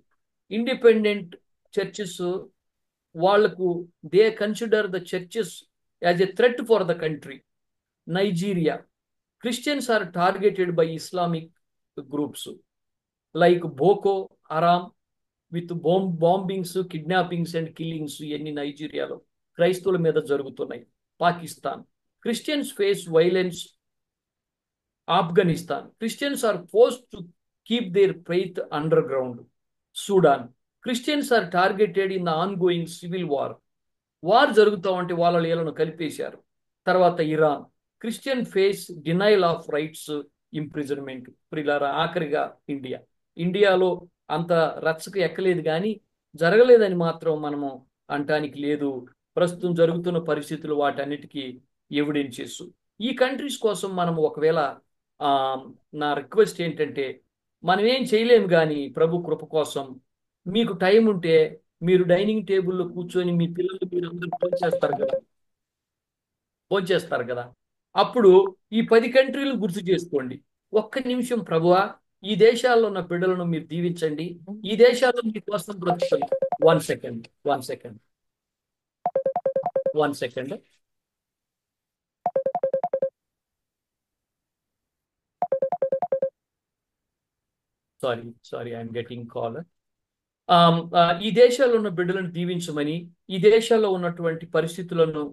ఇండిపెండెంట్ చర్చెస్ వాళ్లకు they consider the churches as a threat for the country. Nigeria Christians are targeted by Islamic groups like Boko Haram with bombings, kidnappings and killings ఇవన్నీ నైజీరియాలో క్రైస్తవుల మీద జరుగుతున్నాయి. Pakistan Christians face violence. Afghanistan Christians are forced to keep their faith underground. Sudan Christians are targeted in the ongoing civil war జరుగుతూ ఉంటే వీళ్ళను కలిపేశారు. తర్వాత Iran Christian face denial of rights, imprisonment. ఆఖరిగా ఇండియాలో అంత రచ్చకు ఎక్కలేదు కానీ జరగలేదని మాత్రం మనము అంటానికి లేదు. ప్రస్తుతం జరుగుతున్న పరిస్థితులు వాటన్నిటికీ ఎవిడెన్సెస్. ఈ కంట్రీస్ కోసం మనం ఒకవేళ నా రిక్వెస్ట్ ఏంటంటే, మనం ఏం చేయలేము కానీ ప్రభు కృప కోసం మీకు టైం ఉంటే మీరు డైనింగ్ టేబుల్లో కూర్చొని మీ పిల్లలు మీరు అందరూ భోంచేస్తారు కదా, అప్పుడు ఈ 10 కంట్రీలు గుర్తు చేసుకోండి. ఒక్క నిమిషం ప్రభువా ఈ దేశాల్లో ఉన్న బిడ్డలను మీరు దీవించండి, ఈ దేశాల్లో మీకోసం బ్రతుకుతారు. 1 second sorry I'm getting call. ఈ దేశాల్లో ఉన్న బిడ్డలను దీవించమని, ఈ దేశాల్లో ఉన్నటువంటి పరిస్థితులను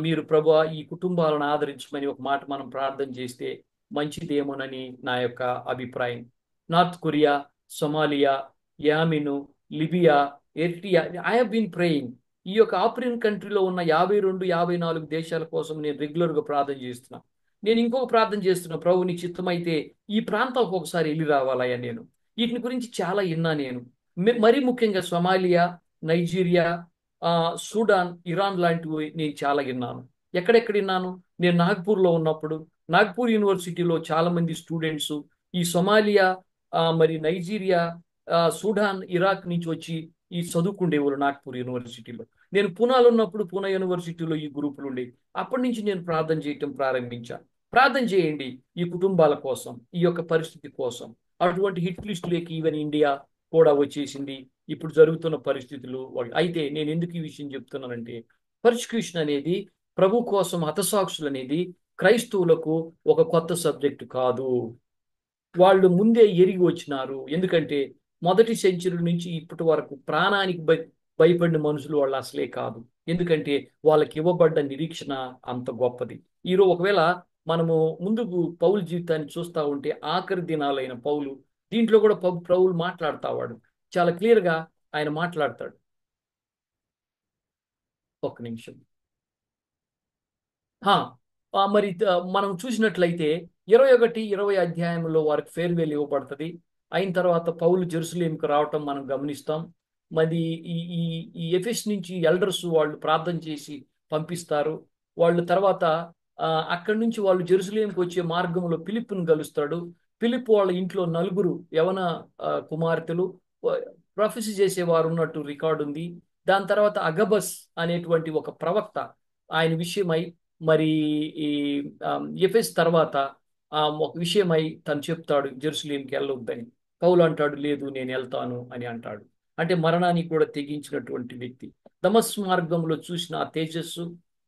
మీరు ప్రభువా ఈ కుటుంబాలను ఆదరించమని ఒక మాట మనం ప్రార్థన చేస్తే మంచిదేమోనని నా యొక్క అభిప్రాయం. North Korea, Somalia, Yemen, Libya, Eritrea, I have been praying. ఈ యొక్క ఆఫ్రికన్ కంట్రీలో ఉన్న 52-54 దేశాల కోసం నేను రెగ్యులర్గా ప్రార్థన చేస్తున్నా. నేను ఇంకొక ప్రార్థన చేస్తున్నా, ప్రభు నీ చిత్తమైతే ఈ ప్రాంతాలకు ఒకసారి వెళ్ళి రావాలయ్యా. నేను వీటిని గురించి చాలా విన్నా. నేను మరీ ముఖ్యంగా సొమాలియా, నైజీరియా, సూడాన్, ఇరాన్ లాంటివి నేను చాలా విన్నాను. ఎక్కడెక్కడ విన్నాను? నేను నాగ్పూర్లో ఉన్నప్పుడు నాగ్పూర్ యూనివర్సిటీలో చాలా మంది స్టూడెంట్స్ ఈ సొమాలియా, మరి నైజీరియా, సూడాన్, ఇరాక్ నుంచి వచ్చి ఈ చదువుకుండేవాళ్ళు నాగ్పూర్ యూనివర్సిటీలో. నేను పూనాలో ఉన్నప్పుడు పూనా యూనివర్సిటీలో ఈ గ్రూపులు ఉండేవి. అప్పటి నుంచి నేను ప్రార్థన చేయటం ప్రారంభించాను. ప్రార్థన చేయండి ఈ కుటుంబాల కోసం, ఈ యొక్క పరిస్థితి కోసం. అటువంటి హిట్ లిస్టులకి ఈవెన్ ఇండియా కూడా వచ్చేసింది ఇప్పుడు జరుగుతున్న పరిస్థితులు. అయితే నేను ఎందుకు ఈ విషయం చెప్తున్నానంటే, పర్సిక్యూషన్ అనేది ప్రభు కోసం హతసాక్షులు అనేది క్రైస్తవులకు ఒక కొత్త సబ్జెక్టు కాదు. వాళ్ళు ముందే ఎరిగి వచ్చినారు. ఎందుకంటే మొదటి సెంచరీ నుంచి ఇప్పటి వరకు ప్రాణానికి భయపడిన మనుషులు వాళ్ళు అసలే కాదు. ఎందుకంటే వాళ్ళకి ఇవ్వబడ్డ నిరీక్షణ అంత గొప్పది. ఈరోజు ఒకవేళ మనము ముందుకు పౌలు జీవితాన్ని చూస్తూ ఉంటే ఆఖరి దినాలైన పౌలు దీంట్లో కూడా పౌలు మాట్లాడుతావాడు. చాలా క్లియర్గా ఆయన మాట్లాడతాడు. ఒక్క నిమిషం. మరి మనం చూసినట్లయితే 21, 20 అధ్యాయంలో వారికి ఫేర్వెల్ ఇవ్వబడుతుంది. అయిన తర్వాత పౌలు జెరూసలేంకి రావటం మనం గమనిస్తాం. మరి ఈ ఈ ఈ ఎఫెస్ నుంచి ఎల్డర్స్ వాళ్ళు ప్రార్థన చేసి పంపిస్తారు. వాళ్ళు తర్వాత అక్కడి నుంచి వాళ్ళు జెరూసలేంకి వచ్చే మార్గంలో ఫిలిప్పును కలుస్తాడు. ఫిలిప్ వాళ్ళ ఇంట్లో 4 యవన కుమార్తెలు ప్రొఫెసీ చేసేవారు ఉన్నట్టు రికార్డు ఉంది. దాని తర్వాత అగబస్ అనేటువంటి ఒక ప్రవక్త ఆయన విషయమై మరి ఈ ఎఫెస్ తర్వాత ఒక విషయమై తను చెప్తాడు జెరూసలేంకి వెళ్ళొద్దని. పౌలు అంటాడు లేదు నేను వెళ్తాను అని అంటాడు. అంటే మరణానికి కూడా తెగించినటువంటి వ్యక్తి. దమస్ మార్గంలో చూసిన ఆ తేజస్సు,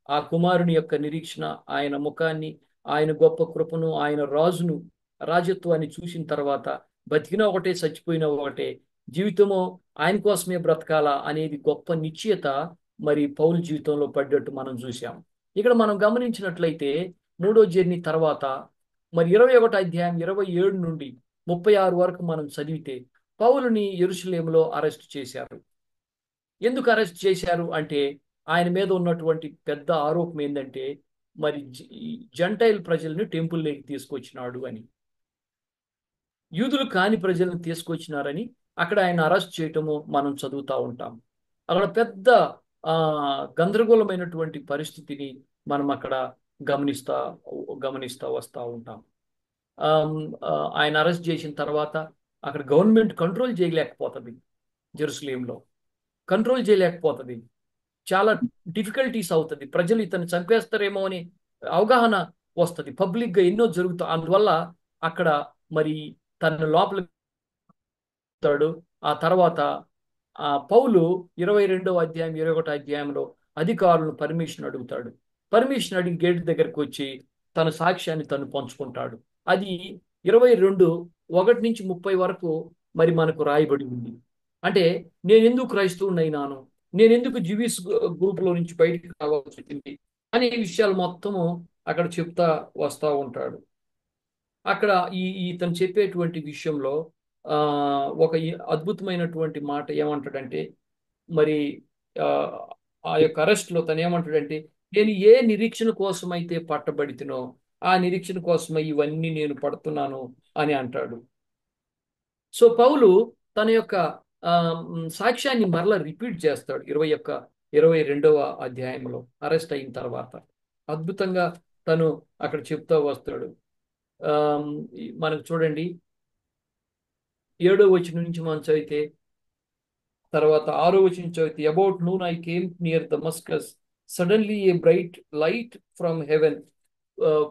ఆ కుమారుని యొక్క నిరీక్షణ, ఆయన ముఖాన్ని, ఆయన గొప్ప కృపను, ఆయన రాజును, రాజత్వాన్ని చూసిన తర్వాత బతికినా ఒకటే చచ్చిపోయినా ఒకటే, జీవితము ఆయన కోసమే బ్రతకాలా అనేది గొప్ప నిశ్చయత మరి పౌలు జీవితంలో పడ్డట్టు మనం చూసాం. ఇక్కడ మనం గమనించినట్లయితే 3వ జర్నీ తర్వాత మరి 21 అధ్యాయం 27 నుండి 36 వరకు మనం చదివితే పౌలుని యెరూషలేములో అరెస్ట్ చేశారు. ఎందుకు అరెస్ట్ చేశారు అంటే ఆయన మీద ఉన్నటువంటి పెద్ద ఆరోపం ఏంటంటే మరి జంటైల్ ప్రజల్ని టెంపుల్లోకి తీసుకొచ్చినాడు అని, యూదులు కాని ప్రజలను తీసుకొచ్చినారని అక్కడ ఆయన అరెస్ట్ చేయటము మనం చదువుతూ ఉంటాం. అక్కడ పెద్ద గందరగోళమైనటువంటి పరిస్థితిని మనం అక్కడ గమనిస్తా వస్తూ ఉంటాం. ఆయన అరెస్ట్ చేసిన తర్వాత అక్కడ గవర్నమెంట్ కంట్రోల్ చేయలేకపోతుంది, జెరూసలేంలో కంట్రోల్ చేయలేకపోతుంది, చాలా డిఫికల్టీస్ అవుతుంది. ప్రజలు ఇతను చంపేస్తారేమో అని అవగాహన వస్తుంది, పబ్లిక్గా ఎన్నో జరుగుతాయి. అందువల్ల అక్కడ మరి తన లోపల ఆ తర్వాత పౌలు 22వ అధ్యాయం 21 అధ్యాయంలో అధికారులను పర్మిషన్ అడుగుతాడు. పర్మిషన్ అడిగి గేట్ దగ్గరకు వచ్చి తన సాక్ష్యాన్ని తను పంచుకుంటాడు. అది 22:1 నుంచి 30 వరకు మరి మనకు రాయబడి ఉంది. అంటే నేను ఎందుకు క్రైస్తవునైనాను, నేను ఎందుకు జివిస్ గ్రూప్లో నుంచి బయటికి రావాల్సి వచ్చింది అనే విషయాలు మొత్తము అక్కడ చెప్తా వస్తూ ఉంటాడు. అక్కడ ఇతను చెప్పేటువంటి విషయంలో ఒక అద్భుతమైనటువంటి మాట ఏమంటాడంటే మరి ఆ యొక్క అరెస్ట్లో తను ఏమంటాడంటే నేను ఏ నిరీక్షణ కోసమైతే పట్టబడితినో ఆ నిరీక్షణ కోసమై ఇవన్నీ నేను పడుతున్నాను అని అంటాడు. సో పౌలు తన యొక్క సాక్ష్యాన్ని మరలా రిపీట్ చేస్తాడు 22వ అధ్యాయంలో అరెస్ట్ అయిన తర్వాత. అద్భుతంగా తను అక్కడ చెప్తా వస్తాడు. మనకు చూడండి 7వ వచనం నుంచి మనం చదివితే, తర్వాత 6వ వచనం చదివితే, about noon I came near Damascus, suddenly a bright light from heaven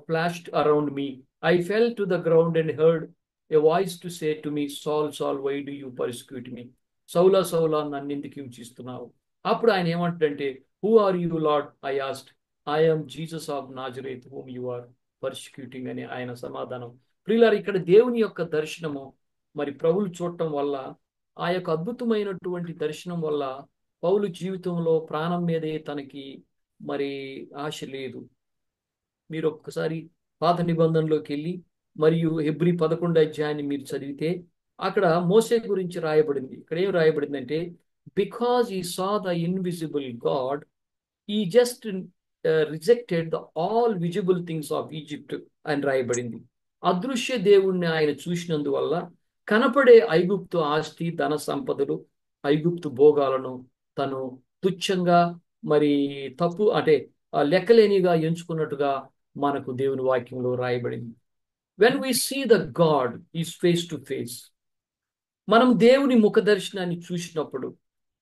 flashed around me, I fell to the ground and heard a voice to say to me, Saul Saul why do you persecute me, సౌలా సౌలా నన్ను ఎందుకు హింసిస్తున్నావు. అప్పుడు ఆయన ఏమంటాడంటే who are you lord I asked, I am Jesus of Nazareth whom you are persecuting అని ఆయన సమాధానం. ప్రియులారా, ఇక్కడ దేవుని యొక్క దర్శనము మరి పౌలు చూడటం వల్ల, ఆ యొక్క అద్భుతమైనటువంటి దర్శనం వల్ల పౌలు జీవితంలో ప్రాణం మీదే తనకి మరి ఆశ లేదు. మీరు ఒక్కసారి పాత నిబంధనలోకి వెళ్ళి మరియు హెబ్రీ 11 అధ్యాయాన్ని మీరు చదివితే అక్కడ మోసే గురించి రాయబడింది. ఇక్కడ ఏం రాయబడిందంటే బికాజ్ ఈ సా ద ఇన్విజిబుల్ గాడ్ ఈ just rejected the all visible things of Egypt అని రాయబడింది. అదృశ్య దేవుణ్ణి ఆయన చూసినందువల్ల కనపడే ఐగుప్తు ఆస్తి, ధన సంపదలు, ఐగుప్తు భోగాలను తను తుచ్చంగా మరి తప్పు అంటే లెక్కలేనిగా ఎంచుకున్నట్టుగా మనకు దేవుని వాక్యంలో రాయబడింది. When we see the God is face to face, మనం దేవుని ముఖ దర్శనాన్ని చూసినప్పుడు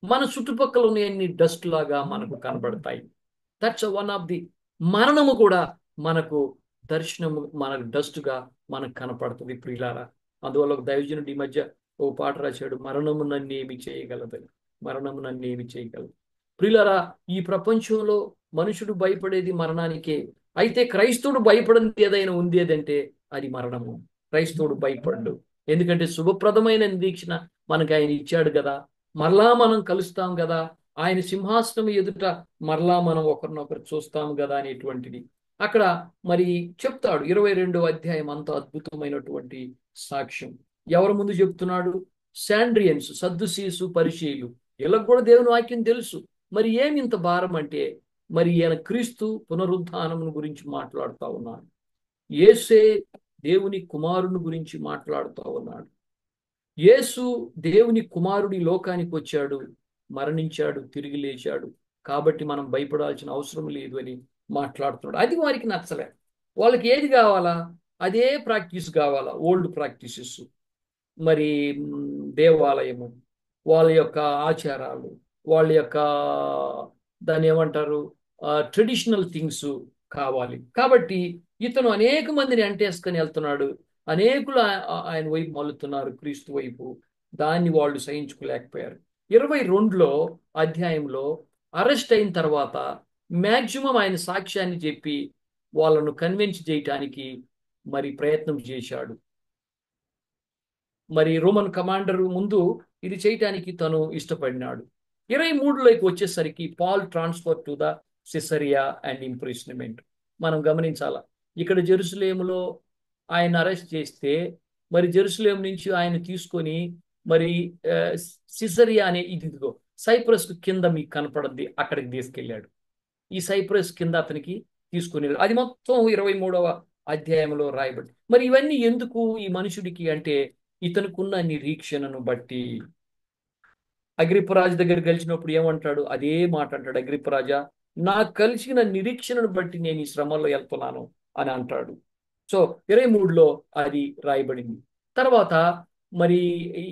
మన చుట్టుపక్కల ఉన్న డస్ట్ లాగా మనకు కనబడతాయి. దట్స్ వన్ ఆఫ్ ది మరణము కూడా మనకు దర్శనము, మనకు డస్ట్గా మనకు కనపడుతుంది ప్రియులారా. అందువల్ల ఒక దైవజనుడు ఈ మధ్య ఓ పాట రాశాడు, మరణము నన్ను ఏమి చేయగలదని, మరణము నన్ను ఏమి చేయగలదు. ప్రియులారా, ఈ ప్రపంచంలో మనుషుడు భయపడేది మరణానికే. అయితే క్రైస్తవుడు భయపడేది ఏదైనా ఉంది అదంటే అది మరణము. క్రైస్తవుడు భయపడ్డు, ఎందుకంటే శుభప్రదమైన నిరీక్షణ మనకు ఆయన ఇచ్చాడు కదా, మరలా మనం కలుస్తాం కదా ఆయన సింహాసనం ఎదుట మరలా మనం ఒకరినొకరు చూస్తాము కదా అనేటువంటిది అక్కడ మరి చెప్తాడు. 22వ అధ్యాయం అంత అద్భుతమైనటువంటి సాక్ష్యం. ఎవరి ముందు చెప్తున్నాడు? శాండ్రియన్స్, సద్దుసీసు, పరిచయులు, వీళ్ళకు కూడా దేవుని వాక్యం తెలుసు. మరి ఏమి ఇంత భారం అంటే, మరి ఈయన క్రీస్తు పునరుద్ధానం గురించి మాట్లాడుతూ ఉన్నాడు. యేసే దేవుని కుమారుని గురించి మాట్లాడుతూ ఉన్నాడు. యేసు దేవుని కుమారుడి లోకానికి వచ్చాడు, మరణించాడు, తిరిగి లేచాడు, కాబట్టి మనం భయపడాల్సిన అవసరం లేదు అని మాట్లాడుతున్నాడు. అది వారికి నచ్చలే. వాళ్ళకి ఏది కావాలా? అదే ప్రాక్టీస్ కావాలా, ఓల్డ్ ప్రాక్టీసెస్. మరి దేవాలయము, వాళ్ళ యొక్క ఆచారాలు, వాళ్ళ యొక్క దాన్ని ఏమంటారు, ట్రెడిషనల్ థింగ్స్ కావాలి. కాబట్టి ఇతను అనేక మందిని అంటేసుకొని వెళ్తున్నాడు. అనేకులు ఆయన వైపు మళ్ళుతున్నారు, క్రీస్తు వైపు. దాన్ని వాళ్ళు సహించుకోలేకపోయారు. 22లో అధ్యాయంలో అరెస్ట్ అయిన తర్వాత మ్యాక్సిమం ఆయన సాక్ష్యాన్ని చెప్పి వాళ్ళను కన్విన్స్ చేయటానికి మరి ప్రయత్నం చేశాడు. మరి రోమన్ కమాండర్ ముందు ఇది చేయటానికి తను ఇష్టపడినాడు. 23లోకి వచ్చేసరికి Paul transfer to the Caesarea and imprisonment. మనం గమనించాలా, ఇక్కడ జెరూసలేములో ఆయన అరెస్ట్ చేస్తే మరి జెరూసలేం నుంచి ఆయన తీసుకొని మరి సిసరియా అనే ఇదిగో సైప్రస్ కింద మీకు కనపడద్ది, అక్కడికి తీసుకెళ్ళాడు. ఈ సైప్రస్ కింద అతనికి తీసుకుని, అది మొత్తం 23వ అధ్యాయంలో రాయబడి. మరి ఇవన్నీ ఎందుకు ఈ మనుషుడికి అంటే, ఇతనుకున్న నిరీక్షణను బట్టి. అగ్రిప్పరాజు దగ్గర కలిసినప్పుడు ఏమంటాడు? అదే మాట అంటాడు. అగ్రిప్పరాజా, నాకు కలిసిన నిరీక్షణను బట్టి నేను ఈ శ్రమలో వెళ్తున్నాను అని అంటాడు. సో 23లో అది రాయబడింది. తర్వాత మరి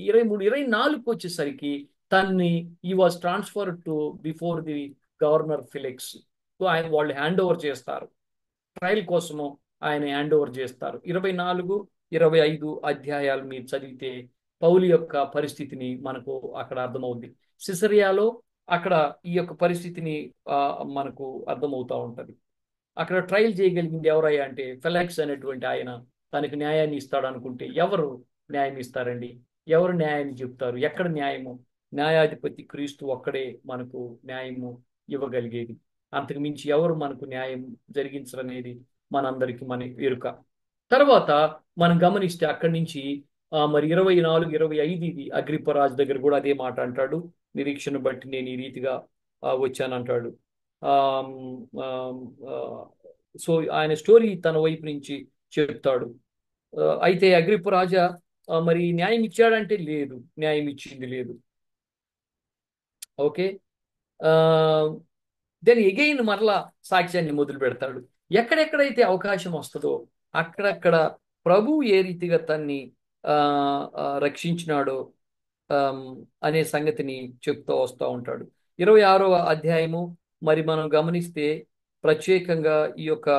24కు వచ్చేసరికి తన్ని ఈ was transfer to before the governor Felix. So ఆయన వాళ్ళు హ్యాండ్ ఓవర్ చేస్తారు, ట్రయల్ కోసము ఆయన హ్యాండ్ ఓవర్ చేస్తారు. 24, 25 అధ్యాయాలు మీరు చదివితే పౌలు యొక్క పరిస్థితిని మనకు అక్కడ అర్థమవుద్ది. సిసరియాలో అక్కడ ఈ యొక్క పరిస్థితిని మనకు అర్థమవుతూ ఉంటది. అక్కడ ట్రయల్ చేయగలిగింది ఎవరయ్యా అంటే, ఫెలాక్స్ అనేటువంటి ఆయన తనకు న్యాయాన్ని ఇస్తాడు అనుకుంటే ఎవరు న్యాయం ఇస్తారండి? ఎవరు న్యాయాన్ని చెప్తారు? ఎక్కడ న్యాయము? న్యాయాధిపతి క్రీస్తు ఒక్కడే మనకు న్యాయము ఇవ్వగలిగేది. అంతకు మించి ఎవరు మనకు న్యాయం జరిగించరనేది మనందరికీ మన ఎరుక. తర్వాత మనం గమనిస్తే అక్కడి నుంచి మరి 24, 25 ఇది అగ్రిప్పరాజు దగ్గర కూడా అదే మాట అంటాడు. నిరీక్షను బట్టి నేను ఈ రీతిగా వచ్చానంటాడు. సో ఆయన స్టోరీ తన వైపు నుంచి చెప్తాడు. అయితే అగ్రిప్పరాజా మరి న్యాయం ఇచ్చాడంటే లేదు, న్యాయం ఇచ్చింది లేదు. ఓకే, దెన్ ఎగైన్ మరలా సాక్ష్యాన్ని మొదలు పెడతాడు. ఎక్కడెక్కడైతే అవకాశం వస్తుందో అక్కడక్కడ ప్రభు ఏ రీతిగా తన్ని రక్షించినాడో అనే సంగతిని చెప్తూ వస్తూ ఉంటాడు. 26వ అధ్యాయము మరి మనం గమనిస్తే ప్రత్యేకంగా ఈ యొక్క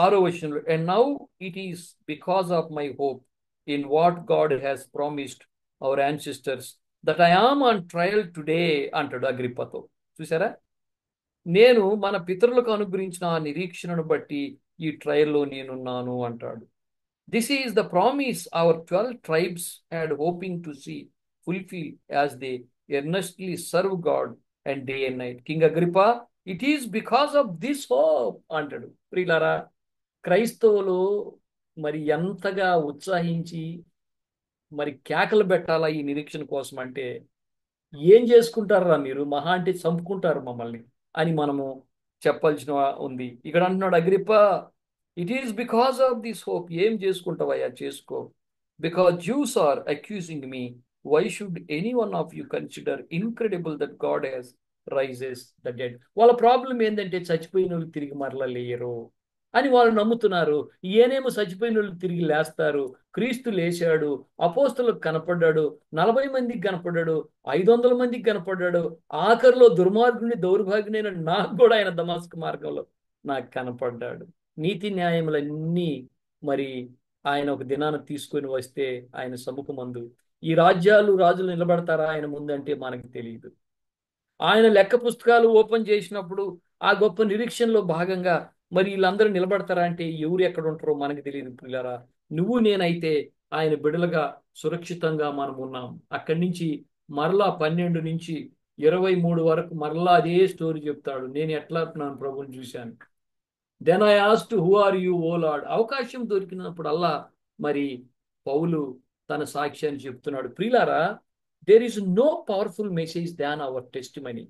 6వ వచనంలో, and now it is because of my hope in what God has promised our ancestors that I am on trial today అంటాడు అగ్రిప్పతో. చూసారా, నేను మన పితరులకు అనుగ్రహించిన ఆ నిరీక్షణను బట్టి ఈ ట్రయల్లో నేనున్నాను అంటాడు. This is the promise our 12 tribes had hoping to see fulfill as they earnestly serve God and day and night. King Agrippa, it is because of this hope అంటాడు. ప్రియులారా, క్రైస్తవులు మరి ఎంతగా ఉత్సాహించి మరి కేకలు పెట్టాలా ఈ నిరీక్షణ కోసం అంటే, ఏం చేసుకుంటారా మీరు, మహా అంటే చంపుకుంటారు మమ్మల్ని అని మనము చెప్పాల్సిన ఉంది. ఇక్కడ అంటున్నాడు Agrippa, it is because of this hope. ఏం చేసుకుంటావయ్యా, చేసుకో. Because Jews are accusing me, why should any one of you consider incredible that God has rises the dead? వాళ్ళ ప్రాబ్లం ఏంటంటే చచ్చిపోయిన వాళ్ళు తిరిగి మరలా లేయరు అని వాళ్ళు నమ్ముతున్నారు. ఈయనేమో చచ్చిపోయిన వాళ్ళు తిరిగి లేస్తారు, క్రీస్తు లేచాడు, అపోస్తలకు కనపడ్డాడు, 40 మందికి కనపడ్డాడు, 500 మందికి కనపడ్డాడు, ఆఖరిలో దుర్మార్గుని దౌర్భాగ్యునైన నాకు కూడా ఆయన దమస్కు మార్గంలో నాకు కనపడ్డాడు. నీతి న్యాయములన్నీ మరి ఆయన ఒక దినాన తీసుకొని వస్తే ఆయన సముఖమందు ఈ రాజులు నిలబడతారా ఆయన ముందంటే మనకు తెలియదు. ఆయన లెక్క పుస్తకాలు ఓపెన్ చేసినప్పుడు ఆ గొప్ప నిరీక్షణలో భాగంగా మరి వీళ్ళందరూ నిలబడతారా అంటే ఎవరు ఎక్కడ ఉంటారో మనకు తెలియదు. పిల్లరా, నువ్వు నేనైతే ఆయన బిడలుగా సురక్షితంగా మనం ఉన్నాం. అక్కడి నుంచి మరలా 12 నుంచి 23 వరకు మరలా అదే స్టోరీ చెప్తాడు. నేను ఎట్లా నా ప్రభుని చూశాను. Then I asked who are you O Lord. అవకాశం దొరికినప్పుడల్లా మరి పౌలు తన సాక్ష్యాన్ని చెప్తున్నాడు. ప్రియులారా, there is no powerful message than our testimony.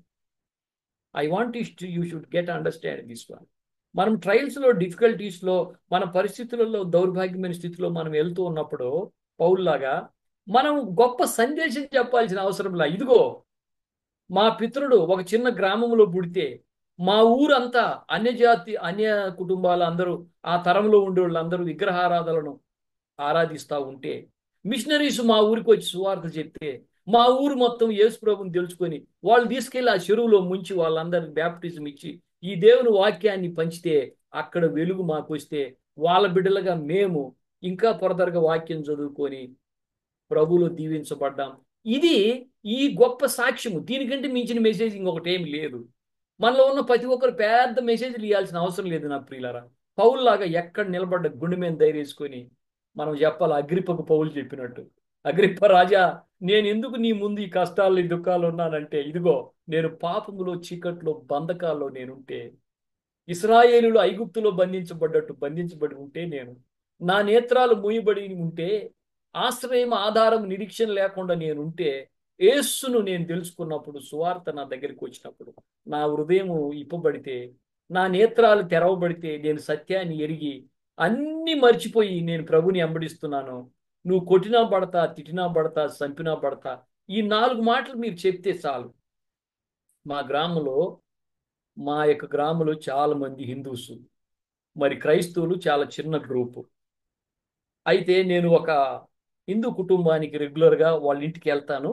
I want you should get understand this one. మనం ట్రయల్స్లో, డిఫికల్టీస్లో, మన పరిస్థితులలో దౌర్భాగ్యమైన స్థితిలో మనం వెళ్తూ ఉన్నప్పుడు పౌల్లాగా మనం గొప్ప సందేశం చెప్పాల్సిన అవసరంలా. ఇదిగో మా పితరుడు ఒక చిన్న గ్రామంలో పుడితే మా ఊరంతా అన్య కుటుంబాలు అందరూ, ఆ తరంలో ఉండే వాళ్ళందరూ విగ్రహారాధనలను ఆరాధిస్తూ ఉంటే మిషనరీస్ మా ఊరికి వచ్చి సువార్త చెప్తే మా ఊరు మొత్తం యేసు ప్రభుని తెలుసుకొని వాళ్ళు తీసుకెళ్లి ఆ చెరువులో ముంచి వాళ్ళందరికి బ్యాప్టిజం ఇచ్చి ఈ దేవుని వాక్యాన్ని పంచితే అక్కడ వెలుగు మాకు వస్తే వాళ్ళ బిడ్డలుగా మేము ఇంకా పొరదరగా వాక్యం చదువుకొని ప్రభువులో దీవించబడ్డాం. ఇది ఈ గొప్ప సాక్ష్యము. దీనికంటే మించిన మెసేజ్ ఇంకొకటి ఏమి లేదు. మనలో ఉన్న ప్రతి ఒక్కరు పెద్ద మెసేజ్లు ఇవ్వాల్సిన అవసరం లేదు నా ప్రియులారా. పౌల్లాగా ఎక్కడ నిలబడ్డ గుండె మీద ధైర్యేసుకొని మనం చెప్పాలి. అగ్రిప్పకు పౌలు చెప్పినట్టు, అగ్రిప్ప రాజా, నేను ఎందుకు నీ ముందు ఈ కష్టాలు, ఈ దుఃఖాలు ఉన్నానంటే, ఇదిగో నేను పాపములో, చీకట్లో, బంధకాల్లో నేనుంటే, ఇశ్రాయేలులు ఐగుప్తులో బంధించబడ్డట్టు బంధించబడి ఉంటే, నేను నా నేత్రాలు మూయబడి ఉంటే, ఆశ్రయం, ఆధారం, నిరీక్షణ లేకుండా నేనుంటే, యేసును నేను తెలుసుకున్నప్పుడు, సువార్త నా దగ్గరికి వచ్చినప్పుడు, నా హృదయం ఇప్పబడితే, నా నేత్రాలు తెరవబడితే, నేను సత్యాన్ని ఎరిగి అన్ని మర్చిపోయి నేను ప్రభుని వెంబడిస్తున్నాను. నువ్వు కొట్టినా పడతా, తిట్టినా పడతా, చంపినా పడతా, ఈ 4 మాటలు మీరు చెప్తే చాలు. మా యొక్క గ్రామంలో చాలా మంది హిందూస్, మరి క్రైస్తవులు చాలా చిన్న గ్రూపు. అయితే నేను ఒక హిందూ కుటుంబానికి రెగ్యులర్గా వాళ్ళ ఇంటికి వెళ్తాను.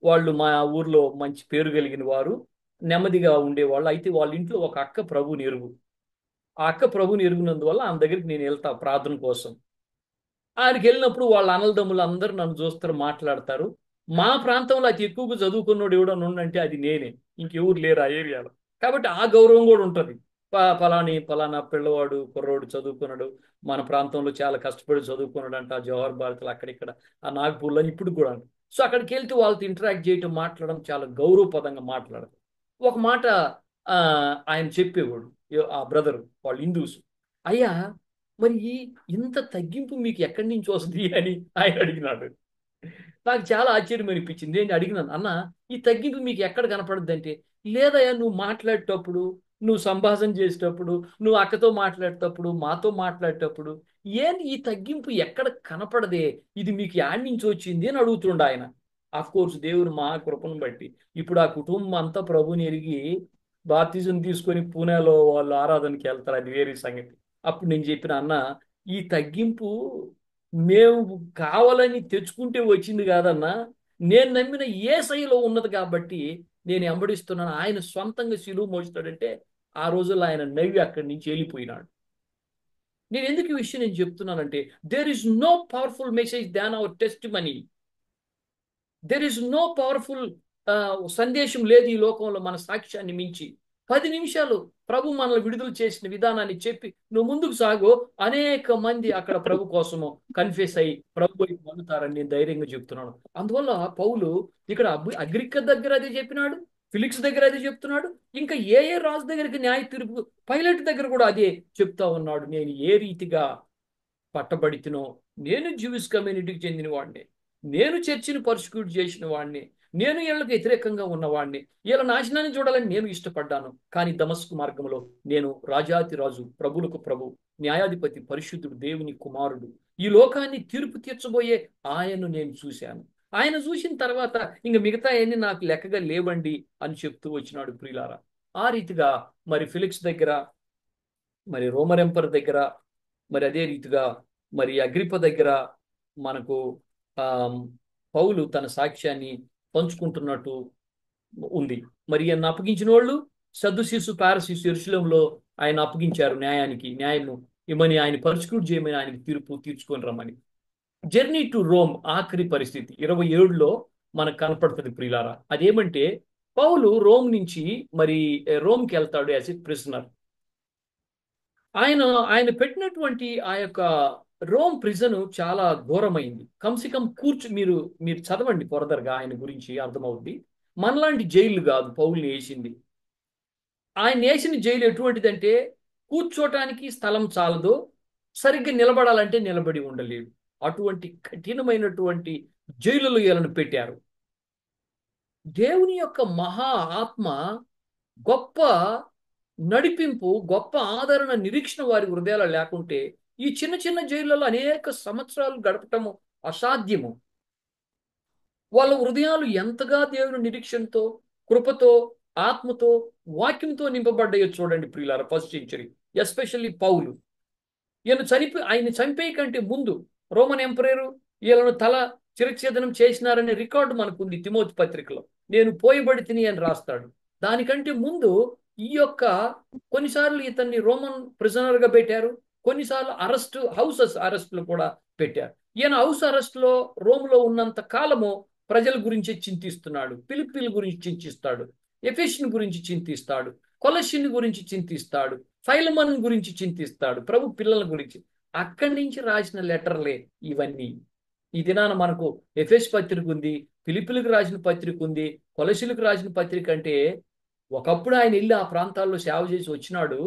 వాళ్ళు మా ఊర్లో మంచి పేరు కలిగిన వారు, నెమ్మదిగా ఉండేవాళ్ళు. అయితే వాళ్ళ ఇంట్లో ఒక అక్క ప్రభుని ఎరుగు. ఆ అక్క ప్రభుని ఎరుగునందువల్ల ఆమె దగ్గరికి నేను వెళ్తా ప్రార్థన కోసం. ఆయనకి వెళ్ళినప్పుడు వాళ్ళ అన్నదమ్ములు అందరూ నన్ను చూస్తారు, మాట్లాడతారు. మా ప్రాంతంలో అతి ఎక్కువగా చదువుకున్నోడు ఎవడన్నా ఉండంటే అది నేనే, ఇంకెవరు లేరు ఆ ఏరియాలో. కాబట్టి ఆ గౌరవం కూడా ఉంటుంది. పలానా పిల్లవాడు, కుర్రోడు చదువుకున్నాడు, మన ప్రాంతంలో చాలా కష్టపడి చదువుకున్నాడు అంట, జవహర్ భారత్లో అక్కడిక్కడ, ఆ నాగ్పూర్లో ఇప్పుడు కూడా. సో అక్కడికి వెళ్తే వాళ్ళతో ఇంటరాక్ట్ చేయటం, మాట్లాడడం చాలా గౌరవపదంగా మాట్లాడదు. ఒక మాట ఆయన చెప్పేవాడు, ఆ బ్రదర్, వాళ్ళు హిందూస్. అయ్యా, మరి ఇంత తగ్గింపు మీకు ఎక్కడి నుంచి వస్తుంది అని ఆయన అడిగినాడు. నాకు చాలా ఆశ్చర్యం అనిపించింది. నేను అడిగినాను, అన్న ఈ తగ్గింపు మీకు ఎక్కడ కనపడుద్ది అంటే, లేదయ్యా, నువ్వు మాట్లాడేటప్పుడు, నువ్వు సంభాషణ చేసేటప్పుడు, నువ్వు అక్కతో మాట్లాడేటప్పుడు, మాతో మాట్లాడేటప్పుడు ఏంటి ఈ తగ్గింపు ఎక్కడ కనపడదే, ఇది మీకు యాడ్ నుంచి వచ్చింది అని అడుగుతుండ ఆయన. ఆఫ్ కోర్స్ దేవుడు మా కృపను బట్టి ఇప్పుడు ఆ కుటుంబం అంతా ప్రభుని ఎరిగి బాప్తిజం తీసుకొని పూణేలో వాళ్ళు ఆరాధనకి వెళ్తారు, అది వేరే సంగతి. అప్పుడు నేను చెప్పిన, అన్న ఈ తగ్గింపు మేము కావాలని తెచ్చుకుంటే వచ్చింది కాదన్నా, నేను నమ్మిన యేసయ్యలో ఉన్నది కాబట్టి నేను వెంబడిస్తున్నాను. ఆయన సొంతంగా సిలువ మోస్తాడంటే ఆ రోజుల్లో ఆయన నవ్వి అక్కడి నుంచి వెళ్ళిపోయినాడు. నేను ఎందుకు ఈ విషయం నేను చెప్తున్నానంటే, there is no powerful message than our testimony. There is no powerful సందేశం లేదు ఈ లోకంలో మన సాక్ష్యాన్ని మించి. 10 నిమిషాలు ప్రభు మనల్ని విడుదల చేసిన విధానాన్ని చెప్పి నువ్వు ముందుకు సాగు, అనేక మంది అక్కడ ప్రభు కోసము కన్ఫ్యూస్ అయ్యి ప్రభు వైపు మళ్ళుతారని నేను ధైర్యంగా చెప్తున్నాను. అందువల్ల పౌలు ఇక్కడ అగ్రిక్క దగ్గర అదే చెప్పినాడు, ఫిలిక్స్ దగ్గర అదే చెప్తున్నాడు, ఇంకా ఏ రాజు దగ్గరికి న్యాయ తీర్పు, పైలట్ దగ్గర కూడా అదే చెప్తా ఉన్నాడు. నేను ఏ రీతిగా పట్టబడితినో, నేను జ్యూయిష్ కమ్యూనిటీకి చెందిన వాడిని, నేను చర్చిని పర్సిక్యూట్ చేసిన వాడిని, నేను వీళ్ళకి వ్యతిరేకంగా ఉన్నవాడిని, వీళ్ళ నాశనాన్ని చూడాలని నేను ఇష్టపడ్డాను. కానీ దమస్కు మార్గంలో నేను రాజాతి రాజు, ప్రభులకు ప్రభు, న్యాయాధిపతి, పరిశుద్ధుడు, దేవుని కుమారుడు, ఈ లోకాన్ని తీర్పు తీర్చబోయే ఆయన్ను నేను చూశాను. ఆయన చూసిన తర్వాత ఇంక మిగతా అన్ని నాకు లెక్కగా లేవండి అని చెప్తూ వచ్చినాడు. ప్రియులారా, ఆ రీతిగా మరి ఫిలిక్స్ దగ్గర, మరి రోమర్ ఎంపర్ దగ్గర, మరి అదే రీతిగా మరి అగ్రిప్ప దగ్గర మనకు పౌలు తన సాక్ష్యాన్ని పంచుకుంటున్నట్టు ఉంది. మరి ఆయన అప్పగించిన వాళ్ళు సద్దుసీసు, పారసీసు యెరూషలేములో ఆయన అప్పగించారు న్యాయము ఇమ్మని, ఆయన పర్సిక్యూట్ చేయమని, ఆయనకి తీర్పు తీర్చుకొని రమ్మని. జర్నీ టు రోమ్ ఆఖరి పరిస్థితి 27లో మనకు కనపడుతుంది ప్రియులారా. అదేమంటే పౌలు రోమ్ నుంచి మరి రోమ్కి వెళ్తాడు యాజ్ ఎ ప్రిజనర్. ఆయన పెట్టినటువంటి ఆ యొక్క రోమ్ ప్రిజన్ చాలా ఘోరమైంది. కమ్సికం మీరు చదవండి ఫర్దర్గా, ఆయన గురించి అర్థమవుద్ది. మనలాంటి జైలు కాదు పౌల్ని వేసింది. ఆయన వేసిన జైలు ఎటువంటిదంటే కూర్చోటానికి స్థలం చాలదు, సరిగ్గా నిలబడాలంటే నిలబడి ఉండలేడు. అటువంటి కఠినమైనటువంటి జైలులో వీళ్ళను పెట్టారు. దేవుని యొక్క మహా ఆత్మ, గొప్ప నడిపింపు, గొప్ప ఆదరణ, నిరీక్షణ వారి హృదయాలు లేకుంటే ఈ చిన్న చిన్న జైళ్ళలో అనేక సంవత్సరాలు గడపటము అసాధ్యము. వాళ్ళ హృదయాలు ఎంతగా దేవుని నిరీక్షణతో, కృపతో, ఆత్మతో, వాక్యంతో నింపబడ్డాయో చూడండి ప్రియులారా. ఫస్ట్ సెంచరీ ఎస్పెషల్లీ పౌలు. ఆయన చంపే కంటే ముందు రోమన్ ఎంపరర్ వీళ్ళను తల చిరఛేదనం చేసినారనే రికార్డు మనకుంది తిమోతి పత్రికలో. నేను పోయబడి తిని అని రాస్తాడు. దానికంటే ముందు ఈ యొక్క కొన్నిసార్లు ఇతన్ని రోమన్ ప్రిజనర్ గా పెట్టారు, కొన్నిసార్లు హౌస్ అరెస్ట్ లో కూడా పెట్టారు. ఈయన హౌస్ అరెస్ట్ లో రోమ్లో ఉన్నంత కాలము ప్రజల గురించి చింతిస్తున్నాడు, పిలిపిల గురించి చింతిస్తాడు, ఎఫెసిన్ గురించి చింతిస్తాడు, కొలసిన్ గురించి చింతిస్తాడు, ఫైలమన్ గురించి చింతిస్తాడు, ప్రభు పిల్లల గురించి. అక్కడి నుంచి రాసిన లెటర్లే ఇవన్నీ. ఈ దినాన మనకు ఎఫెస్ పత్రిక ఉంది, ఫిలిపిలకు రాసిన పత్రిక ఉంది, కొలసిలకు రాసిన పత్రిక. అంటే ఒకప్పుడు ఆయన వెళ్ళి ఆ ప్రాంతాల్లో సేవ చేసి వచ్చినాడు.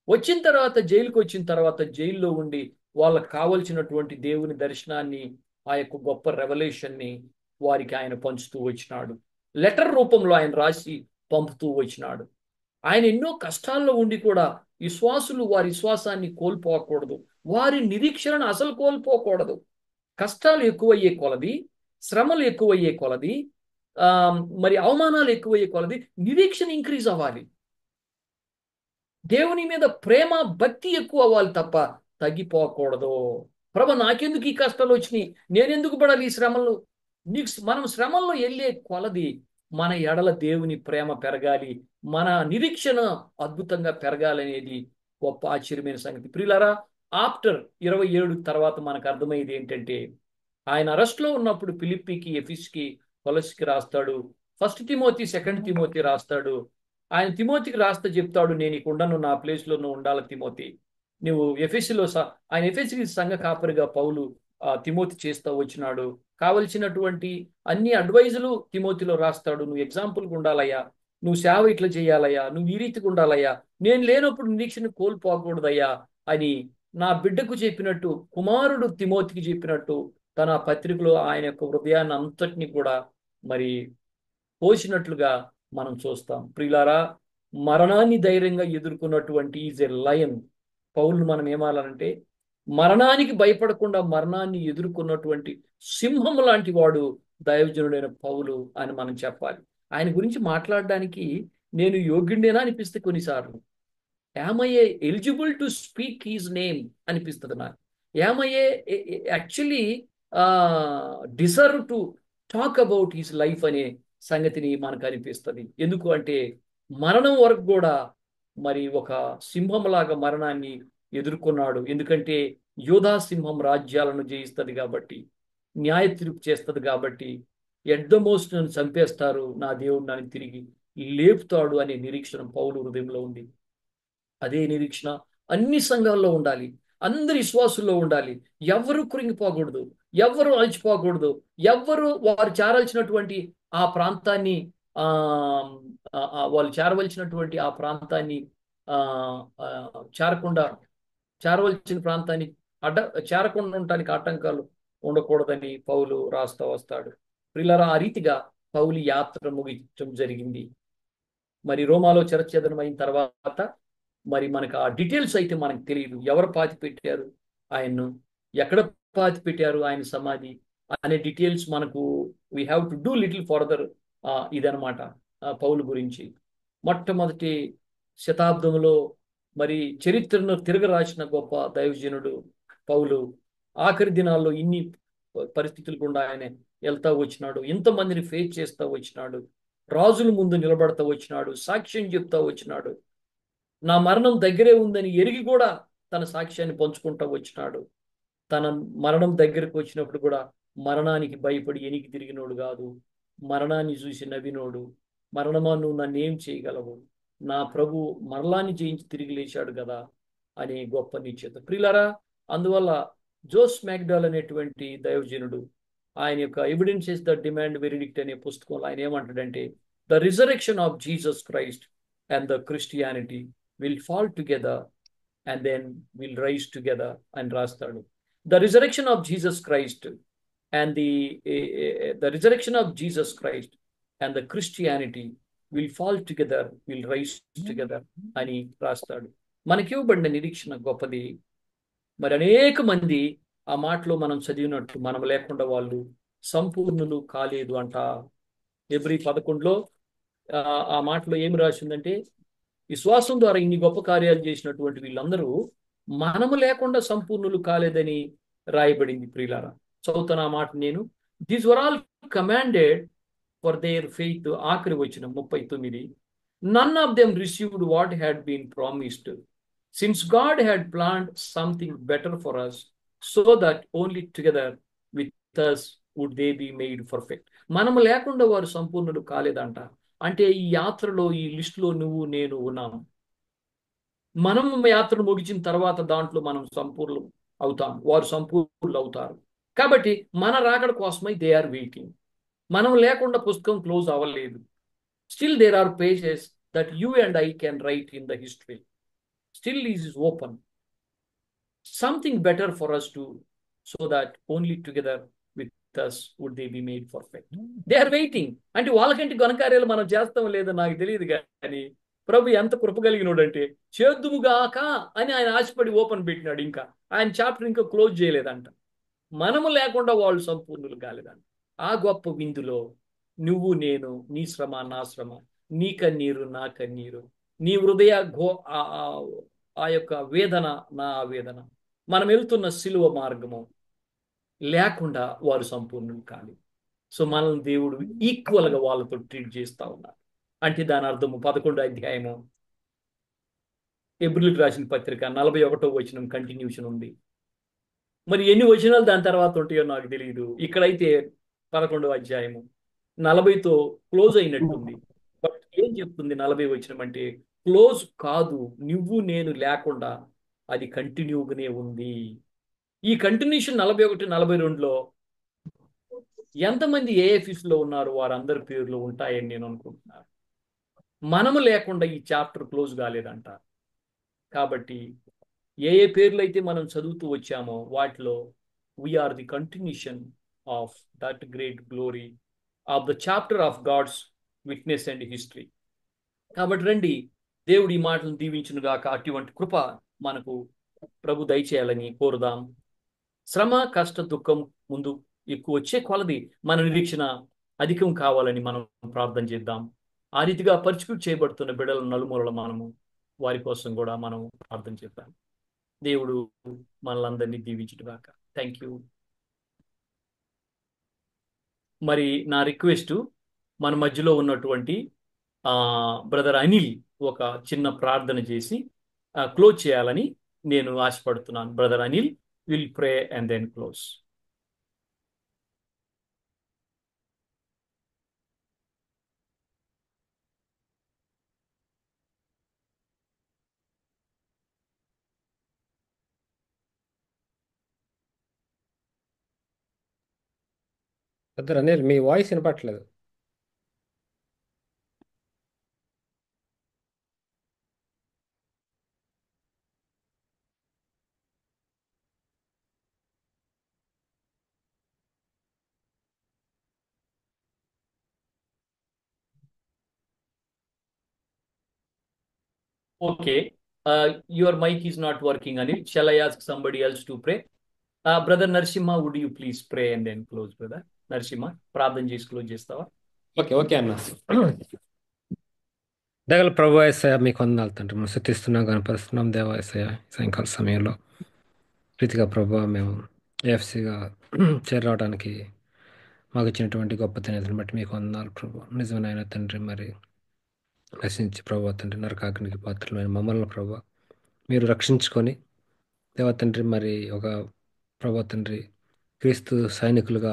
వచ్చిన తర్వాత జైలుకి వచ్చిన తర్వాత జైల్లో ఉండి వాళ్ళకు కావలసినటువంటి దేవుని దర్శనాన్ని, ఆ యొక్క గొప్ప రెవల్యూషన్ని వారికి ఆయన పంచుతూ వచ్చినాడు. లెటర్ రూపంలో ఆయన రాసి పంపుతూ వచ్చినాడు. ఆయన ఎన్నో కష్టాల్లో ఉండి కూడా విశ్వాసులు వారి విశ్వాసాన్ని కోల్పోకూడదు, వారి నిరీక్షణను అసలు కోల్పోకూడదు. కష్టాలు ఎక్కువయ్యే కొలది, శ్రమలు ఎక్కువయ్యే కొలది, మరి అవమానాలు ఎక్కువయ్యే కొలది నిరీక్షణ ఇంక్రీజ్ అవ్వాలి. దేవుని మీద ప్రేమ, భక్తి ఎక్కువ అవ్వాలి తప్ప తగ్గిపోకూడదు. ప్రభు నాకెందుకు ఈ కష్టాలు వచ్చినాయి, నేనెందుకు పడాలి ఈ శ్రమలు? మనం శ్రమల్లో వెళ్ళే కొలది మన ఎడల దేవుని ప్రేమ పెరగాలి, మన నిరీక్షణ అద్భుతంగా పెరగాలనేది గొప్ప ఆశ్చర్యమైన సంగతి. ప్రియులారా, ఆఫ్టర్ 27 తర్వాత మనకు అర్థమయ్యేది ఏంటంటే, ఆయన అరెస్ట్లో ఉన్నప్పుడు ఫిలిప్పీకి, ఎఫెసుకి, కొలస్కి రాస్తాడు. ఫస్ట్ తిమోతి, సెకండ్ తిమోతి రాస్తాడు. ఆయన తిమోతికి రాస్తే చెప్తాడు, నేను ఇక ఉండను, నా ప్లేస్లో నువ్వు ఉండాలి తిమోతి. నువ్వు ఎఫెసులో ఆయన ఎఫెసుకి సంఘ కాపరిగా పౌలు తిమోతి చేస్తూ వచ్చినాడు. కావలసినటువంటి అన్ని అడ్వైజులు తిమోతిలో రాస్తాడు. నువ్వు ఎగ్జాంపుల్గా ఉండాలయ్యా, నువ్వు సేవ ఇట్లా చేయాలయ్యా, నువ్వు ఈ రీతికి ఉండాలయ్యా, నేను లేనప్పుడు నిరీక్షణ కోల్పోకూడదయ్యా అని నా బిడ్డకు చెప్పినట్టు, కుమారుడు తిమోతికి చెప్పినట్టు తన పత్రికలో ఆయన యొక్క హృదయాన్ని అంతటిని కూడా మరి పోసినట్లుగా మనం చూస్తాం. ప్రియులారా, మరణాన్ని ధైర్యంగా ఎదుర్కొన్నటువంటి ఈజ్ ఎ లయన్. పౌలును మనం ఏమాలంటే మరణానికి భయపడకుండా మరణాన్ని ఎదుర్కొన్నటువంటి సింహం లాంటి వాడు దైవజనుడైన పౌలు అని మనం చెప్పాలి. ఆయన గురించి మాట్లాడడానికి నేను యోగ్యుడేనా అనిపిస్తే కొన్నిసార్లు. am I eligible to speak his name అనిపిస్తుంది నాకు. am I actually deserve to talk about his life అనే సంగతిని మనకు అనిపిస్తుంది. ఎందుకు అంటే మరణం వరకు కూడా మరి ఒక సింహంలాగా మరణాన్ని ఎదుర్కొన్నాడు. ఎందుకంటే యోధా సింహం రాజ్యాలను జయిస్తుంది కాబట్టి, న్యాయ తీర్పు చేస్తుంది కాబట్టి, ఎట్ ద మోస్ట్ నన్ను చంపేస్తారు, నా దేవుడు నన్ను తిరిగి లేపుతాడు అనే నిరీక్షణ పౌలు హృదయంలో ఉంది. అదే నిరీక్షణ అన్ని సంఘాల్లో ఉండాలి, అందరి విశ్వాసుల్లో ఉండాలి. ఎవరు కృంగిపోకూడదు, ఎవరు అలసిపోకూడదు, ఎవరు వారు చేరాల్సినటువంటి ఆ ప్రాంతాన్ని వాళ్ళు చేరవలసినటువంటి ఆ ప్రాంతాన్ని చేరవలసిన ప్రాంతాన్ని చేరకుండా ఉండటానికి ఆటంకాలు ఉండకూడదని పౌలు రాస్తా వస్తాడు. ప్రియులారా, ఆ రీతిగా పౌలు యాత్ర ముగించడం జరిగింది. మరి రోమాలో చిరఛేదనం అయిన తర్వాత మరి మనకు ఆ డీటెయిల్స్ అయితే మనకు తెలియదు. ఎవరు పాతి పెట్టారు ఆయన్ను, ఎక్కడ పాతి పెట్టారు ఆయన సమాధి అనే డీటెయిల్స్ మనకు we have to do little further. ఇదనమాట పౌలు గురించి. మొట్టమొదటి శతాబ్దంలో మరి చరిత్రను తిరగరాసిన గొప్ప దైవజనుడు పౌలు. ఆఖరి దినాల్లో ఇన్ని పరిస్థితులు గుండా ఆయన వెళ్తా వచ్చినాడు, ఇంతమందిని ఫేస్ చేస్తూ వచ్చినాడు, రాజుల ముందు నిలబడతా వచ్చినాడు, సాక్ష్యం చెప్తా వచ్చినాడు. నా మరణం దగ్గరే ఉందని ఎరిగి కూడా తన సాక్ష్యాన్ని పంచుకుంటూ వచ్చినాడు. తన మరణం దగ్గరకు వచ్చినప్పుడు కూడా మరణానికి భయపడి ఎనికి తిరిగినోడు కాదు, మరణాన్ని చూసి నవ్వినోడు. మరణమా, నువ్వు నన్ను ఏం చేయగలవు, నా ప్రభు మరణాన్ని జయించి తిరిగి లేచాడు కదా అనే గొప్ప నిశ్చయత. ప్రియులారా, అందువల్ల జోస్ మ్యాక్డాల్ అనేటువంటి దైవజనుడు ఆయన యొక్క ఎవిడెన్సెస్ ద డిమాండ్ వెరిడిక్ట్ అనే పుస్తకంలో ఆయన ఏమంటాడంటే the resurrection of Jesus Christ and the Christianity will fall together and then will rise together అని రాస్తాడు. The resurrection of Jesus Christ and the resurrection of Jesus Christ and the Christianity will fall together will rise together అని రాస్తాడు. మనకి ఇవ్వబడిన నిరీక్షణ గొప్పది. మరి అనేక మంది ఆ మాటలో మనం చదివినట్టు మనం లేకుండా వాళ్ళు సంపూర్ణులు కాలేదు అంట. ఎబ్రీ 11లో ఆ మాటలో ఏమి రాసిందంటే విశ్వాసం ద్వారా ఇన్ని గొప్ప కార్యాలు చేసినటువంటి వీళ్ళందరూ మనము లేకుండా సంపూర్ణులు కాలేదని రాయబడింది. ప్రియులారా, చదువుతున్న ఆ మాట నేను. These were all commanded for their faith. ఆఖరి వచ్చిన 39. None of them received what had been promised since God had planned something better for us, so that only together with us would they be made perfect. మనము లేకుండా వారు సంపూర్ణులు కాలేదంట. అంటే ఈ యాత్రలో, ఈ లిస్టులో నువ్వు నేను ఉన్నాం. మనం యాత్రను ముగిసిన తర్వాత దాంట్లో మనం సంపూర్ణులు అవుతాం, వారు సంపూర్ణులు అవుతారు. కాబట్టి మన రాకడ కోసమై దే ఆర్ వెయిటింగ్. మనం లేకుండా పుస్తకం క్లోజ్ అవ్వలేదు. Still there are pages that you and I can write in the history. Still is open. Something better for us to, so that only together with us would they be made perfect. They are waiting. అంటే వాళ్ళకంటే ఘనకార్యాలు మనం చేస్తాం లేదో నాకు తెలియదు, కానీ ప్రభు ఎంత కృప కలిగినోడంటే చేద్దుముగాక అని ఆయన ఆశపడి ఓపెన్ పెట్టినాడు. ఇంకా ఆయన చాప్టర్ ఇంకా క్లోజ్ చేయలేదంట. మనము లేకుండా వాళ్ళు సంపూర్ణులు కాలేదంట. ఆ గొప్ప విందులో నువ్వు నేను, నీ శ్రమ నా శ్రమ, నీ కన్నీరు నా కన్నీరు, నీ హృదయ ఆ యొక్క వేదన నా వేదన, మనం వెళ్తున్న సిలువ మార్గము లేకుండా వారు సంపూర్ణులు కాదు. సో మనల్ని దేవుడు ఈక్వల్గా వాళ్ళతో ట్రీట్ చేస్తూ ఉన్నారు. అంటే దాని అర్థము 11వ అధ్యాయము ఎబ్రిల్కి రాసిన పత్రిక 41వ వచనం కంటిన్యూషన్ ఉంది. మరి ఎన్ని వచనాలు దాని తర్వాత ఉంటాయో నాకు తెలియదు. ఇక్కడైతే 11వ అధ్యాయము 40తో క్లోజ్ అయినట్టుంది. బట్ ఏం చెప్తుంది 40వ వచనం అంటే క్లోజ్ కాదు, నువ్వు నేను లేకుండా అది కంటిన్యూగానే ఉంది. ఈ కంటిన్యూషన్ 41, 42లో ఎంతమంది ఏఎఫ్ఎస్లో ఉన్నారు వారందరి పేర్లు ఉంటాయని నేను అనుకుంటున్నాను. మనము లేకుండా ఈ చాప్టర్ క్లోజ్ కాలేదంట. కాబట్టి ఏ పేర్లు అయితే మనం చదువుతూ వచ్చామో వాటిలో we are the continuation of that great glory of the chapter of God's witness and history. కాబట్టి రండి, దేవుడు ఈ మాటలను దీవించును గాక. అటువంటి కృప మనకు ప్రభు దయచేయాలని కోరుదాం. శ్రమ, కష్ట, దుఃఖం ముందు ఎక్కువ వచ్చే కొలది మన నిరీక్షణ అధికం కావాలని మనం ప్రార్థన చేద్దాం. ఆ రీతిగా పర్సిక్యూట్ చేయబడుతున్న బిడ్డల నలుమూలల మనము వారి కోసం కూడా మనం ప్రార్థన చేద్దాం. దేవుడు మనలందరినీ దీవించును గాక. Thank you. మరి నా రిక్వెస్ట్, మన మధ్యలో ఉన్నటువంటి బ్రదర్ అనిల్ ఒక చిన్న ప్రార్థన చేసి క్లోజ్ చేయాలని నేను ఆశపడుతున్నాను. Brother Anil will pray and then close. Brother Anil, మీ వాయిస్ వినపట్లేదు. Okay, your mic is not working, Anil. Shall I ask somebody else to pray? Brother Narsimha, would you please pray and then close, brother? Narsimha, ప్రార్థన చేసి close చేస్తావా? Okay అన్న. దగల ప్రభు యేసయ్య, మీకు వందనాలు తండ్రి. మనం స్తుతిస్తున్నాం, కనపరుస్తున్నాం దేవా యేసయ్య. సాయంకాల సమయంలో ప్రీతిగా ప్రభు మేము ఏఎఫ్సీగా చేరవడానికి మాకు ఇచ్చినటువంటి గొప్ప తనేతను బట్టి మీకు వందనాలు ప్రభు. నిజమైన తండ్రి, మరి నశించి ప్రభు తండ్రి నరకాగ్నికి పాత్రమైన మమ్మల్ని ప్రభు మీరు రక్షించుకొని దేవా తండ్రి, మరి ఒక ప్రభు తండ్రి క్రీస్తు సైనికులుగా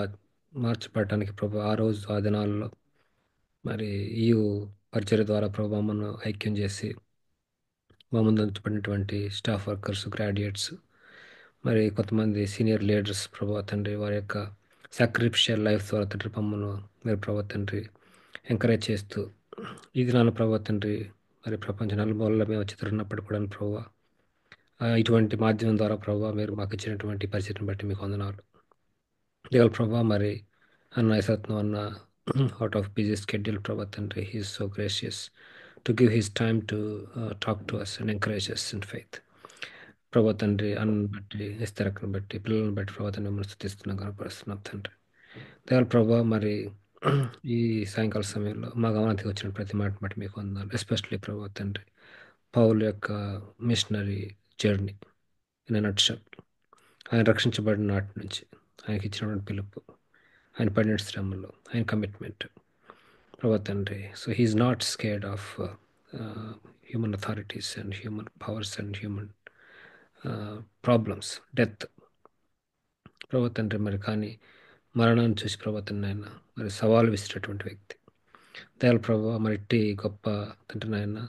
మార్చబడటానికి ప్రభు ఆ రోజు ఆ దినాల్లో మరి ఈ పరిచర్య ద్వారా ప్రభు మమ్మల్ని ఐక్యం చేసి మా ముందు ఉంచబడినటువంటి స్టాఫ్ వర్కర్స్, గ్రాడ్యుయేట్స్, మరి కొంతమంది సీనియర్ లీడర్స్ ప్రభు తండ్రి వారి యొక్క సాక్రిఫిషియల్ లైఫ్ ద్వారా తండ్రి మమ్మల్ని మీరు ప్రభు తండ్రి ఎంకరేజ్ చేస్తూ ఈ దినాల ప్రభు తండ్రి మరి ప్రపంచ నలుమూలలో మేము వచ్చి తిరుగున్నప్పుడు కూడా ప్రభు ఇటువంటి మాధ్యమం ద్వారా ప్రభు మీరు మాకు ఇచ్చినటువంటి పరిస్థితిని బట్టి మీకు వందనాలు. దేవాల ప్రభా మరి అన్న యశరత్నం అన్న అవుట్ ఆఫ్ బిజీ షెడ్యూల్ ప్రభా తండ్రి he is so gracious to give his time to talk to us and encourage us in faith. ప్రభా తండ్రి అన్నను బట్టి ఇస్తరక్కను బట్టి పిల్లలను బట్టి ప్రభా తండ్రి మనం స్థుతిస్తున్నాం కనపరుస్తున్నాం తండ్రి. దేవాల ప్రభా మరి ఈ సాయంకాల సమయంలో మా గమనానికి వచ్చిన ప్రతి మాట బట్టి మీకు వందనాలు. ఎస్పెషల్లీ ప్రభా తండ్రి పౌలు యొక్క machinery journey in a nutshell. ఆయన రక్షించబడిన నాటి నుంచి ఆయనకి ఇచ్చినటువంటి పిలుపు, ఆయన పడిన శ్రమలు, ఆయన కమిట్మెంట్ ప్రభా తండ్రి. So he is not scared of human authorities and human powers and human problems, death ప్రభా తండ్రి. మరి కానీ మరణాన్ని చూసి ప్రభా తండ్రి ఆయన మరి సవాలు విసిరేటువంటి వ్యక్తి. దయాల ప్రభా మరి ఇట్టి గొప్ప తండ్రి నాయన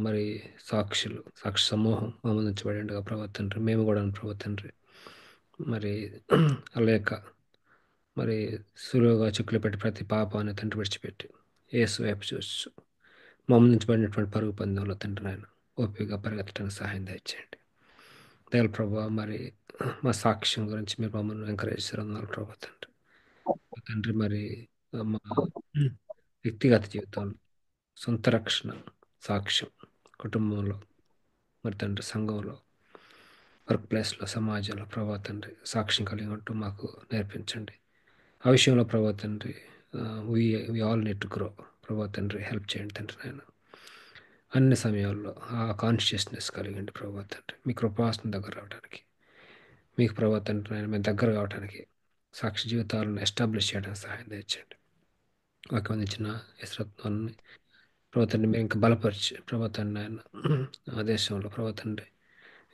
మరి సాక్షి సమూహం ఆమోదించబడిండగా ప్రభా తండ్రి మేము కూడా ప్రభా తండ్రి మరి లేక మరి సులువుగా చిక్కులు పెట్టి ప్రతి పాపాన్ని తండ్రి విడిచిపెట్టి యేసు వైపు చూస్తూ ఆమోదించబడినటువంటి పరుగు పందెంలో తండ్రి నాయన ఓపికగా పరిగెత్తడానికి సహాయం దయచేయండి. దయాల ప్రభా మరి మా సాక్ష్యం గురించి మీరు మమ్మల్ని ఎంకరేజ్ చేస్తున్నారు ప్రభా తండ్రి. తండ్రి మరి మా వ్యక్తిగత జీవితంలో సొంత రక్షణ సాక్ష్యం, కుటుంబంలో మరి తండ్రి సంఘంలో, వర్క్ ప్లేస్లో, సమాజంలో ప్రభా తండ్రి సాక్ష్యం కలిగి ఉంటూ మాకు నేర్పించండి. ఆ విషయంలో ప్రభా తండ్రి we all need to grow ప్రభా తండ్రి. హెల్ప్ చేయండి తండ్రి నాయన. అన్ని సమయాల్లో ఆ కాన్షియస్నెస్ కలిగండి ప్రభా తండ్రి. మీ కృపాసన దగ్గర రావడానికి, మీకు ప్రభా తండ్రి నాయన మేము దగ్గర కావడానికి, సాక్షి జీవితాలను ఎస్టాబ్లిష్ చేయడానికి సహాయం తెచ్చండి. వాక్యం ఇచ్చిన యశ్రత్వాన్ని ప్రభా తండ్రి మీరు ఇంకా బలపరిచి ప్రభా తండ్రి ఆయన ఆ దేశంలో ప్రభా తండ్రి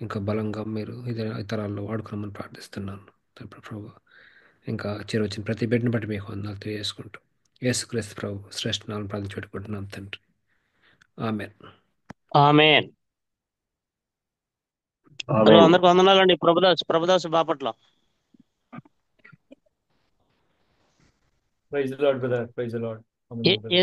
ఇంకా బలంగా మీరు ఇతరాల్లో వాడుకోమని ప్రార్థిస్తున్నాను తండ్రి. ప్రభా ఇంకా చేరవచ్చిన ప్రతి బిడ్డని బట్టి మీకు వందనాలు తెలియజేసుకుంటూ యేసుక్రీస్తు ప్రభు శ్రేష్ఠ నామమున ప్రార్థించి పెట్టుకుంటున్నాం తండ్రి. ఆమేన్. ఆమేన్. హలో, అందరికి వందనాలండి. Prabhudas Bapatla. Praise the lord brother, praise the lord.